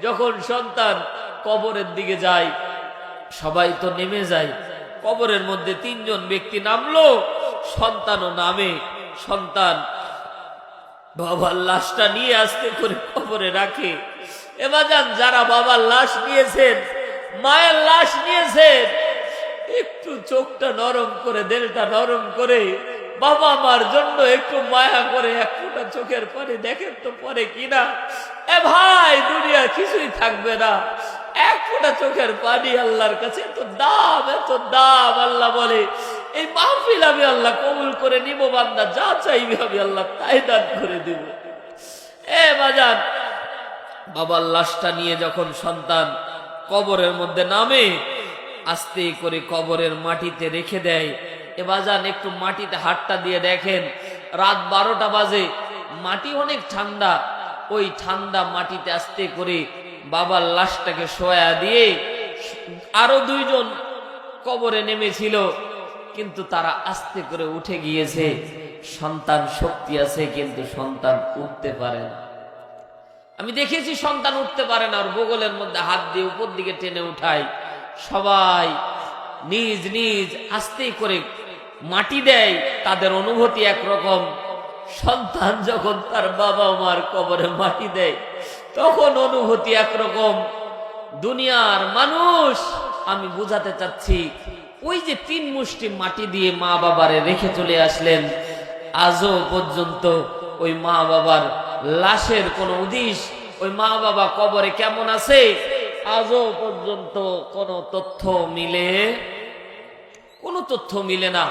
যখন সন্তান কবরের দিকে যায়, সবাই তো নেমে যায়, কবরের মধ্যে তিনজন ব্যক্তি নামলো, সন্তানও নামে। সন্তান বাবার লাশটা নিয়ে আসতে করে কবরে রাখে। এবার যান, যারা বাবার লাশ নিয়েছেন, মায়ের লাশ নিয়েছেন, একটু চোখটা নরম করে, দিলটা নরম করে, বাবা মার জন্য একটু মায়া করে এক ফোঁটা চোখের পানি দেখেন তো পরে কিনা। এ ভাই, দুনিয়া কিছুই থাকবে না, এক ফোঁটা চোখের পানি আল্লাহর কাছে এত দাম, এত দাম। আল্লাহ বলে, এই মাহফিল আমি আল্লাহ কবুল করে নিব, বান্দা যা চাইবে আমি আল্লাহ তাই দান করে দিব। এ বাজান, বাবার লাশটা নিয়ে যখন সন্তান কবরের মধ্যে নামে, আস্তে করে কবরের মাটিতে রেখে দেয়। এ বাজান, একটু মাটিতে হাতটা দিয়ে দেখেন, রাত 12টা বাজে, মাটি অনেক ঠান্ডা, ওই ঠান্ডা মাটিতে আস্তে করে বাবার লাশটাকে শোয়া দিয়ে আরো দুইজন কবরে নেমেছিল, কিন্তু তারা আস্তে করে উঠে গিয়েছে। সন্তান শক্তি আছে, কিন্তু সন্তান উঠতে পারে না। আমি দেখেছি সন্তান উঠতে পারে না, ওর বগলের মধ্যে হাত দিয়ে উপর দিকে টেনে উঠায়, সবাই নিজ নিজ আস্তে করে মাটি দেয়, তাদের অনুভূতি একরকম। সন্তান যখন তার বাবা মার কবরে মাটি দেয় তখন অনুভূতি একরকম। দুনিয়ার মানুষ, আমি বুঝাতে চাচ্ছি, ওই যে 3 মুষ্টি মাটি দিয়ে মা বাবারে রেখে চলে আসলেন, আজও পর্যন্ত ওই মা বাবার লাশের কোনো উদিশ, ওই মা বাবা কবরে কেমন আছে, আজও পর্যন্ত কোনো তথ্য মিলে না।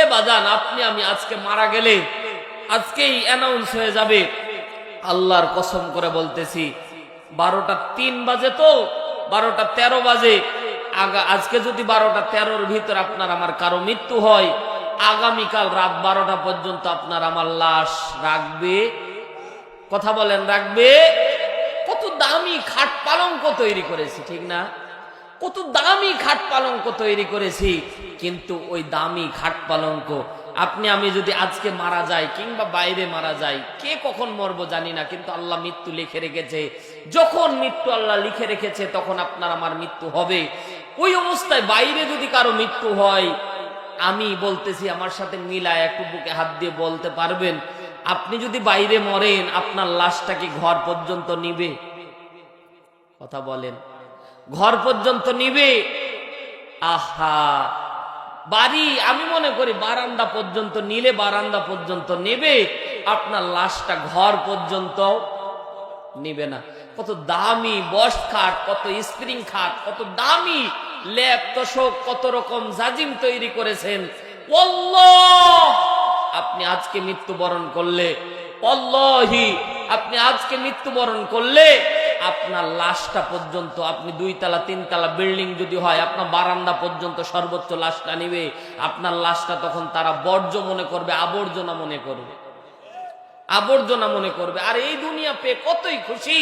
এ বাজান, আপনি আমি আজকে মারা গেলে আজকেই অ্যানাউন্স হয়ে যাবে। আল্লাহর কসম করে বলতেছি, 12টা 3 বাজে, তো 12টা 13 বাজে। আজকে যদি 12টা 13-র ভিতর আপনার আমার কারো মৃত্যু হয়, আগামীকাল রাত 12টা পর্যন্ত আপনার আমার লাশ রাখবে? কথা বলেন, রাখবে? কত দামি খাট পালঙ্ক তৈরি করেছি, ঠিক না? কত দামি খাট পালঙ্ক তৈরি করেছি, কিন্তু ওই দামি খাট পালঙ্ক আপনি আমি যদি আজকে মারা যাই কিংবা বাইরে মারা যাই, কে কখন মরবো জানি না, কিন্তু আল্লাহ মৃত্যু লিখে রেখেছে। যখন মৃত্যু আল্লাহ লিখে রেখেছে তখন আপনার আমার মৃত্যু হবে। ওই অবস্থায় বাইরে যদি কারো মৃত্যু হয়, আমি বলতেছি, আমার সাথে মিলায় একটু বুকে হাত দিয়ে বলতে পারবেন, আপনি যদি বাইরে মরেন আপনার লাশটা কি ঘর পর্যন্ত নিবে? কথা বলেন, ঘর পর্যন্ত নিবে? আহা, বাড়ি, আমি মনে করি বারান্দা পর্যন্ত নিলে বারান্দা পর্যন্ত নেবে, আপনার লাশটা ঘর পর্যন্ত নিবে না। কত দামি বস খাট, কত স্প্রিং খাট, কত দামি ল্যাপ তোষক, কত রকম জাজিম তৈরি করেছেন। আল্লাহ, আপনি আজকে মৃত্যুবরণ করলে, আল্লাহি আপনি আজকে মৃত্যুবরণ করলে আপনার লাশটা পর্যন্ত, আপনি 2 তলা 3 তলা বিল্ডিং যদি হয়, আপনার বারান্দা পর্যন্ত সর্বোচ্চ লাশটা নিবে। আপনার লাশটা তখন তারা বর্জ্য মনে করবে, আবর্জনা মনে করবে, আবর্জনা মনে করবে। আর এই দুনিয়া পেয়ে কতই খুশি।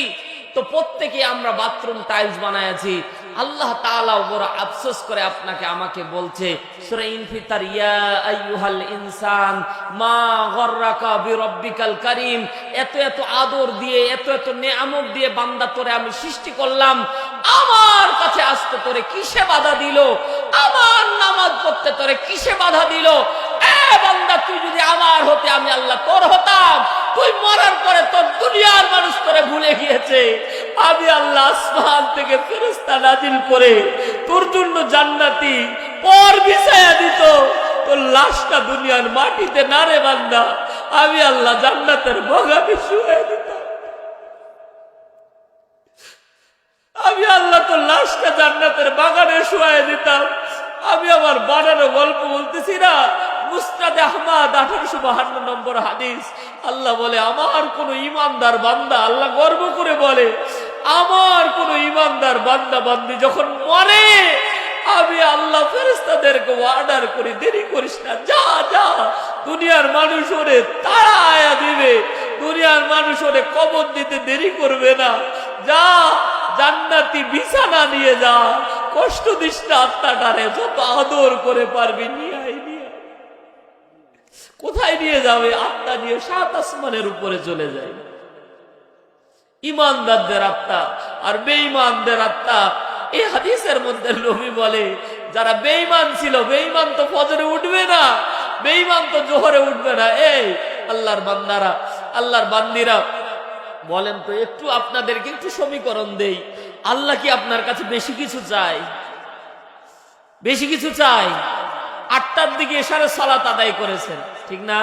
তো প্রত্যেকে আমরা বাথরুম টাইলস বানায়াছি, আল্লাহ তাআলা বড় আফসোস করে আপনাকে আমাকে বলছে সূরা ইনফিতার, ইয়া আইয়ুহাল ইনসান মা গররাকা বিরব্বিকাল কারীম, এত এত আদর দিয়ে, এত এত নেয়ামত দিয়ে বান্দা তোরে আমি সৃষ্টি করলাম, আমার কাছে আসতে তোরে কিসে বাধা দিল? আমার নামাজ পড়তে তোরে কিসে বাধা দিল? এ বান্দা, তুই যদি আমার হতে, আমি আল্লাহ তোর হতাম। তুই মরার পরে তোর দুনিয়ার মানুষ তোরে ভুলে গিয়েছে, আমি আল্লাহ আসমান থেকে ফেরেশতা নাজিল করে তোর জন্য জান্নাতি পর বিছায়া দিত, তোর লাশটা দুনিয়ার মাটিতে না রে বান্দা, আমি আল্লাহ জান্নাতের বাগানে শুয়ে দিতাম। আমি আল্লাহ তোর লাশটা জান্নাতের বাগানে শুয়ে দিতাম। আমি আমার বানানো গল্প বলতেছি না, মুসনাদে আহমদ 1852 নম্বর হাদিস। আল্লাহ বলে, আমার কোন ইমানদার বান্দা, আল্লাহ গর্ব করে বলে, আমার কোন ইমানদার বান্দা বান্দি যখন মরে, আমি আল্লাহ ফেরেশতাদেরকে অর্ডার করি, দেরি করিস না, যা যা, দুনিয়ার মানুষ ওরে তাড়ায়া দিবে, দুনিয়ার মানুষ ওরে কবর দিতে দেরি করবে না, যা জান্নাতি বিছানা নিয়ে যা, কষ্ট দিস না আত্মাটারে, যত আদর করে পারবি নিয়ে আয়, নিয়ে আয়। কোথায় নিয়ে যাবে? আত্মা নিয়ে 7 আসমানের উপরে চলে যায়। ইমানদারদের আত্মা আর বেঈমানদের আত্মা। এই হাদিসের মধ্যে নবী বলে, যারা বেঈমান ছিল, বেঈমান তো ফজরে উঠবে না, বেঈমান তো জোহরে উঠবে না। এই আল্লাহর বান্দারা, আল্লাহর বান্দিরা, বলেন তো, একটু আপনাদেরকে একটু সমীকরণ দেই, আল্লাহ কি আপনার কাছে বেশি কিছু চাই? বেশি কিছু চাই? 8টার দিকে এশারের সালাত আদায় করেছেন, ঠিক না?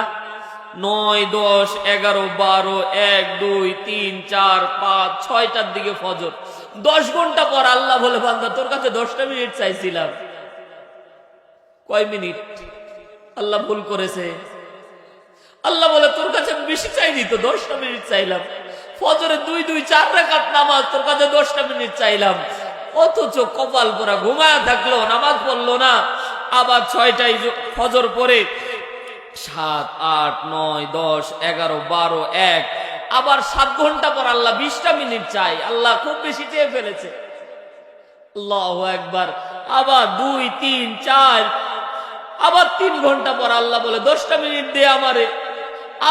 9, 10, 11, 12, 1, 2, 3, 4, 5, 6টার দিকে ফজর। 10 ঘন্টা পর আল্লাহ বলে, বান্দা তোর কাছে 10টা মিনিট চাইছিলাম, কয় মিনিট? আল্লাহ ভুল করেছে। আল্লাহ বলে, তোর কাছে বেশি চাইনি তো, 10টা মিনিট চাইলাম। ফজরে 2, 2, 4 রাকাত নামাজ, তোর কাছে 10টা মিনিট চাইলাম। অথচ কপাল পোড়া ঘুমায়া থাকলো, নামাজ পড়লো না। আবার 6টায় ফজর পরে 7, 8, 9, 10, 11, 12, 1, আবার 7 ঘন্টা পর আল্লাহ 20টা মিনিট চাই। আল্লাহ খুব বেশি চেয়ে ফেলেছে। আল্লাহু আকবার। আবার 2, 3, 4, আবার 3 ঘন্টা পর আল্লাহ বলে 10টা মিনিট দে আমারে।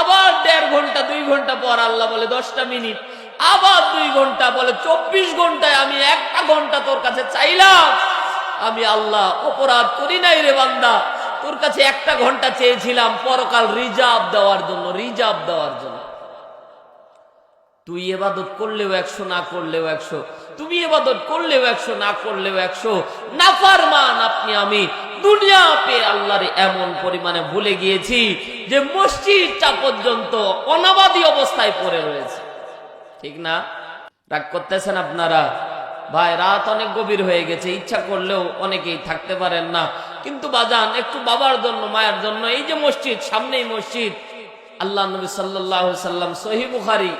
আবার 1.5 ঘন্টা 2 ঘন্টা পর আল্লাহ বলে 10টা মিনিট। আবার 2 ঘন্টা, বলে 24 ঘন্টায় আমি 1টা ঘন্টা তোর কাছে চাইলাম, আমি আল্লাহ অপরাধ করি নাই রে বান্দা, তোর কাছে 1টা ঘন্টা চেয়েছিলাম পরকাল রিজার্ভ দেওয়ার জন্য, রিজার্ভ দেওয়ার জন্য। তুই ইবাদত করলেও 100, না করলেও 100, তুমি ইবাদত করলেও 100, না করলেও 100। নাফরমান আপনি আমি দুনিয়া পেয়ে আল্লাহর এমন পরিমাণে ভুলে গিয়েছি যে মসজিদটা পর্যন্ত অনাবাদী অবস্থায় পড়ে রয়েছে। ঠিক না? রাগ করতেছেন আপনারা? ভাই, রাত অনেক গভীর হয়ে গেছে, ইচ্ছা করলেও অনেকেই থাকতে পারেন না, কিন্তু বাজান একটু বাবার জন্য, মায়ের জন্য, এই যে মসজিদ, সামনেই মসজিদ, আল্লাহ নবী সাল্লাল্লাহু আলাইহি সাল্লাম সহিহ বুখারী,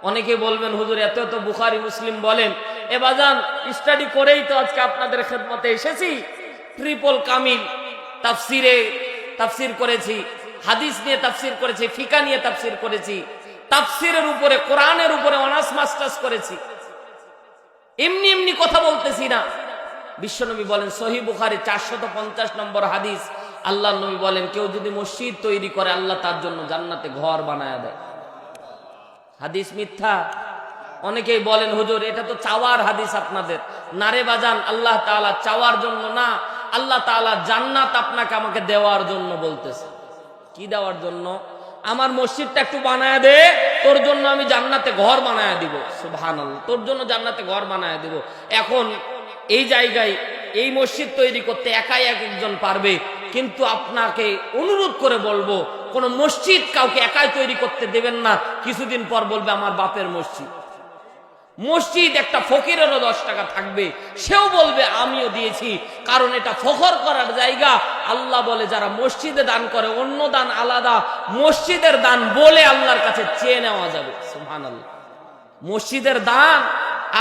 অনেকে বলবেন হুজুর এত এত বুখারী মুসলিম বলেন, এ বাজান স্টাডি করেই তো আজকে আপনাদের খেদমতে এসেছি। ট্রিপল কামিল তাফসির করেছি, হাদিস নিয়ে তাফসির করেছি, ফিকা নিয়ে তাফসির করেছি, তাফসিরের উপরে, কোরআনের উপরে অনার্স মাস্টার্স করেছি। এমনি এমনি কথা বলতেছি না। বিশ্বনবী বলেন সহিহ বুখারী 450 নম্বর হাদিস, আল্লাহ নবী বলেন কেউ যদি মসজিদ তৈরি করে আল্লাহ তার জন্য জান্নাতে ঘর বানায় দেয়। হাদিস মিথ্যা? অনেকেই বলেন হুজুর এটা তো চাওয়ার হাদিস আপনাদের। নারে বাজান, আল্লাহ তাআলা চাওয়ার জন্য না, আল্লাহ তাআলা জান্নাত আপনাকে আমাকে দেওয়ার জন্য বলতেছে। কি দেওয়ার জন্য? আমার মসজিদটা একটু বানায় দে, তোর জন্য আমি জান্নাতে ঘর বানায় দিব। সুবহানাল্লাহ, তোর জন্য জান্নাতে ঘর বানায় দিব। এখন এই জায়গায় এই মসজিদ তৈরি করতে একাই একজন পারবে, কিন্তু আপনাকে অনুরোধ করে বলবো কোন মসজিদ কাউকে একাই তৈরি করতে দেবেন না। কিছুদিন পর বলবে আমার বাপের মসজিদ। মসজিদ একটা ফকিরেরও 10 টাকা থাকবে, সেও বলবে আমিও দিয়েছি, কারণ এটা ফখর করার জায়গা। আল্লাহ বলে যারা মসজিদে দান করে, অন্য দান আলাদা, মসজিদের দান বলে আল্লাহর কাছে চেয়ে নেওয়া যাবে। সুবহানাল্লাহ, মসজিদের দান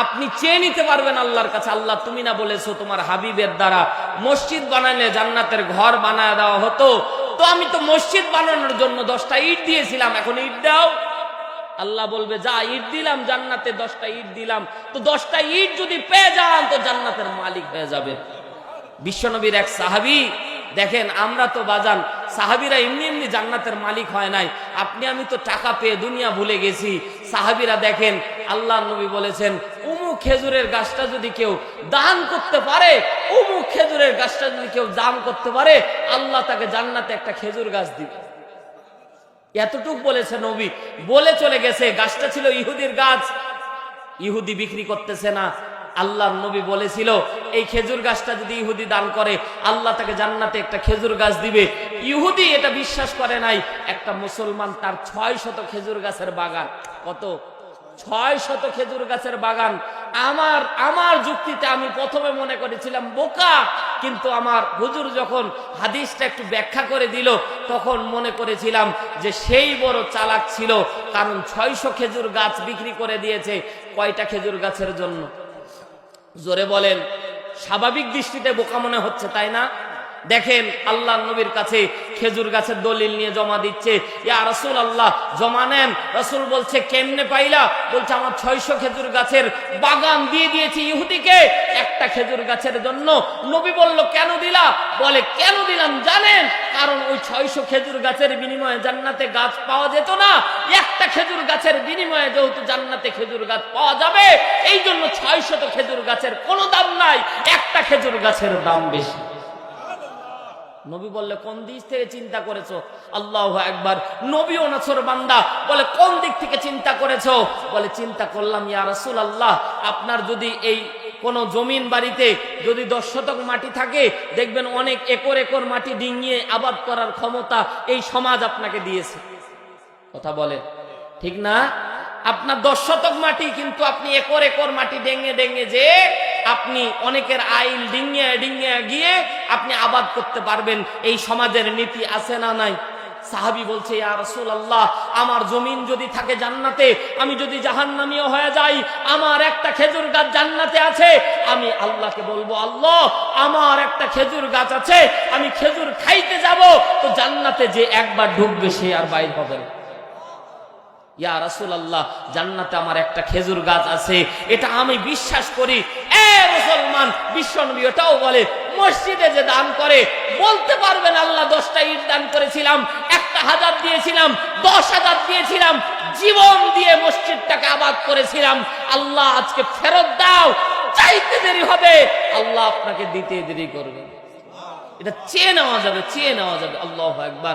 আপনি চেয়ে নিতে পারবেন আল্লাহর কাছে। আল্লাহ তুমি না বলেছো তোমার হাবিবের দ্বারা মসজিদ বানাইলে জান্নাতের ঘর বানায় দেওয়া হতো, তো আমি তো মসজিদ বানানোর জন্য 10টা ইট দিয়েছিলাম, এখন ইট দাও। আল্লাহ বলবে যা, ইট দিলাম জান্নাতে, 10টা ইট দিলাম, তো 10টা ইট যদি পেয়ে যান তো জান্নাতের মালিক হয়ে যাবে। বিশ্বনবীর এক সাহাবী, দেখেন আমরা তো বাজান সাহাবীরা এমনি এমনি জান্নাতের মালিক হয় নাই, আপনি আমি তো টাকা পেয়ে দুনিয়া ভুলে গেছি। সাহাবীরা দেখেন আল্লাহর নবী বলেছেন অমুক খেজুরের গাছটা যদি কেউ দান করতে পারে, অমুক খেজুরের গাছটা যদি কেউ দান করতে পারে, আল্লাহ তাকে জান্নাতে একটা খেজুর গাছ দিবে। এতটুক বলেছে নবী, বলে চলে গেছে। গাছটা ছিল ইহুদির গাছ, ইহুদি বিক্রি করতেছে না। আল্লাহর নবী বলেছিল এই খেজুর গাছটা যদি ইহুদি দান করে আল্লাহ তাকে জান্নাতে একটা খেজুর গাছ দিবে। ইহুদি এটা বিশ্বাস করে নাই। একটা মুসলমান তার 600 খেজুর গাছের বাগান, কত? 600 খেজুর গাছের বাগান। আমার যুক্তিতে আমি প্রথমে মনে করেছিলাম বোকা, কিন্তু আমার হুজুর যখন হাদিসটা একটু ব্যাখ্যা করে দিল তখন মনে করেছিলাম যে সেই বড় চালাক ছিল, কারণ 600 খেজুর গাছ বিক্রি করে দিয়েছে কয়টা খেজুর গাছের জন্য? জোরে বলেন। স্বাভাবিক দৃষ্টিতে বোকা মনে হচ্ছে, তাই না? দেখেন আল্লাহর নবীর কাছে খেজুর গাছের দলিল নিয়ে জমা দিচ্ছে, ইয়া রাসূলুল্লাহ জমা নেন। রাসূল বলছে কেমনে পাইলা? বলছে আমার 600 খেজুর গাছের বাগান দিয়ে দিয়েছি ইহুদিকে একটা খেজুর গাছের জন্য। নবী বলল কেন দিলা? বলে কেন দিলাম জানেন? কারণ ওই 600 খেজুর গাছের বিনিময়ে জান্নাতে গাছ পাওয়া যেত না, একটা খেজুর গাছের বিনিময়ে যেহেতু জান্নাতে খেজুর গাছ পাওয়া যাবে, এই জন্য 600 খেজুর গাছের কোনো দাম নাই, একটা খেজুর গাছের দাম বেশি। নবী বললে কোন দিক থেকে চিন্তা করেছো? আল্লাহু আকবার। নবীও নাছর বান্দা, বলে কোন দিক থেকে চিন্তা করেছো? বলে চিন্তা করলাম ইয়া রাসূলুল্লাহ আপনার যদি এই কোন জমিন বাড়িতে যদি 10 শতক মাটি থাকে, দেখবেন অনেক একর একর মাটি ডিঙিয়ে আবাদ করার ক্ষমতা এই সমাজ আপনাকে দিয়েছে। কথা বলে ঠিক না? আপনার 10 শতক মাটি, কিন্তু আপনি একর একর মাটি ডেঙে ডেঙে যে আপনি অনেকের আইল ডিঙিয়ে ডিঙিয়ে গিয়ে আপনি আবাদ করতে পারবেন। এই সমাজের নীতি আছে না নাই? সাহাবী বলছে ইয়া রাসূলুল্লাহ আমার জমিন যদি থাকে জান্নাতে, আমি যদি জাহান্নামীও হয়ে যাই, আমার একটা খেজুর গাছ জান্নাতে আছে, আমি আল্লাহকে বলবো আল্লাহ আমার একটা খেজুর গাছ আছে, আমি খেজুর খাইতে যাব, তো জান্নাতে যে একবার ঢুকবে সে আর বাইর হবে না। ইয়া রাসূলুল্লাহ জান্নাতে আমার একটা খেজুর গাছ আছে, এটা আমি বিশ্বাস করি। এ মুসলমান, বিশ্বনবী এটাও বলে মসজিদে যে দান করে বলতে পারবেন আল্লাহ 10টা ইট দান করেছিলাম, একটা একটা হাজার দিয়েছিলাম, 10,000 দিয়েছিলাম, জীবন দিয়ে মসজিদটাকে আবাদ করেছিলাম, আল্লাহ আজকে ফেরত দাও। চাইতে দেরি হবে, আল্লাহ আপনাকে দিতে দেরি করবে। এটা চেয়ে নেওয়া যাবে, চেয়ে নেওয়া যাবে। আল্লাহু আকবার।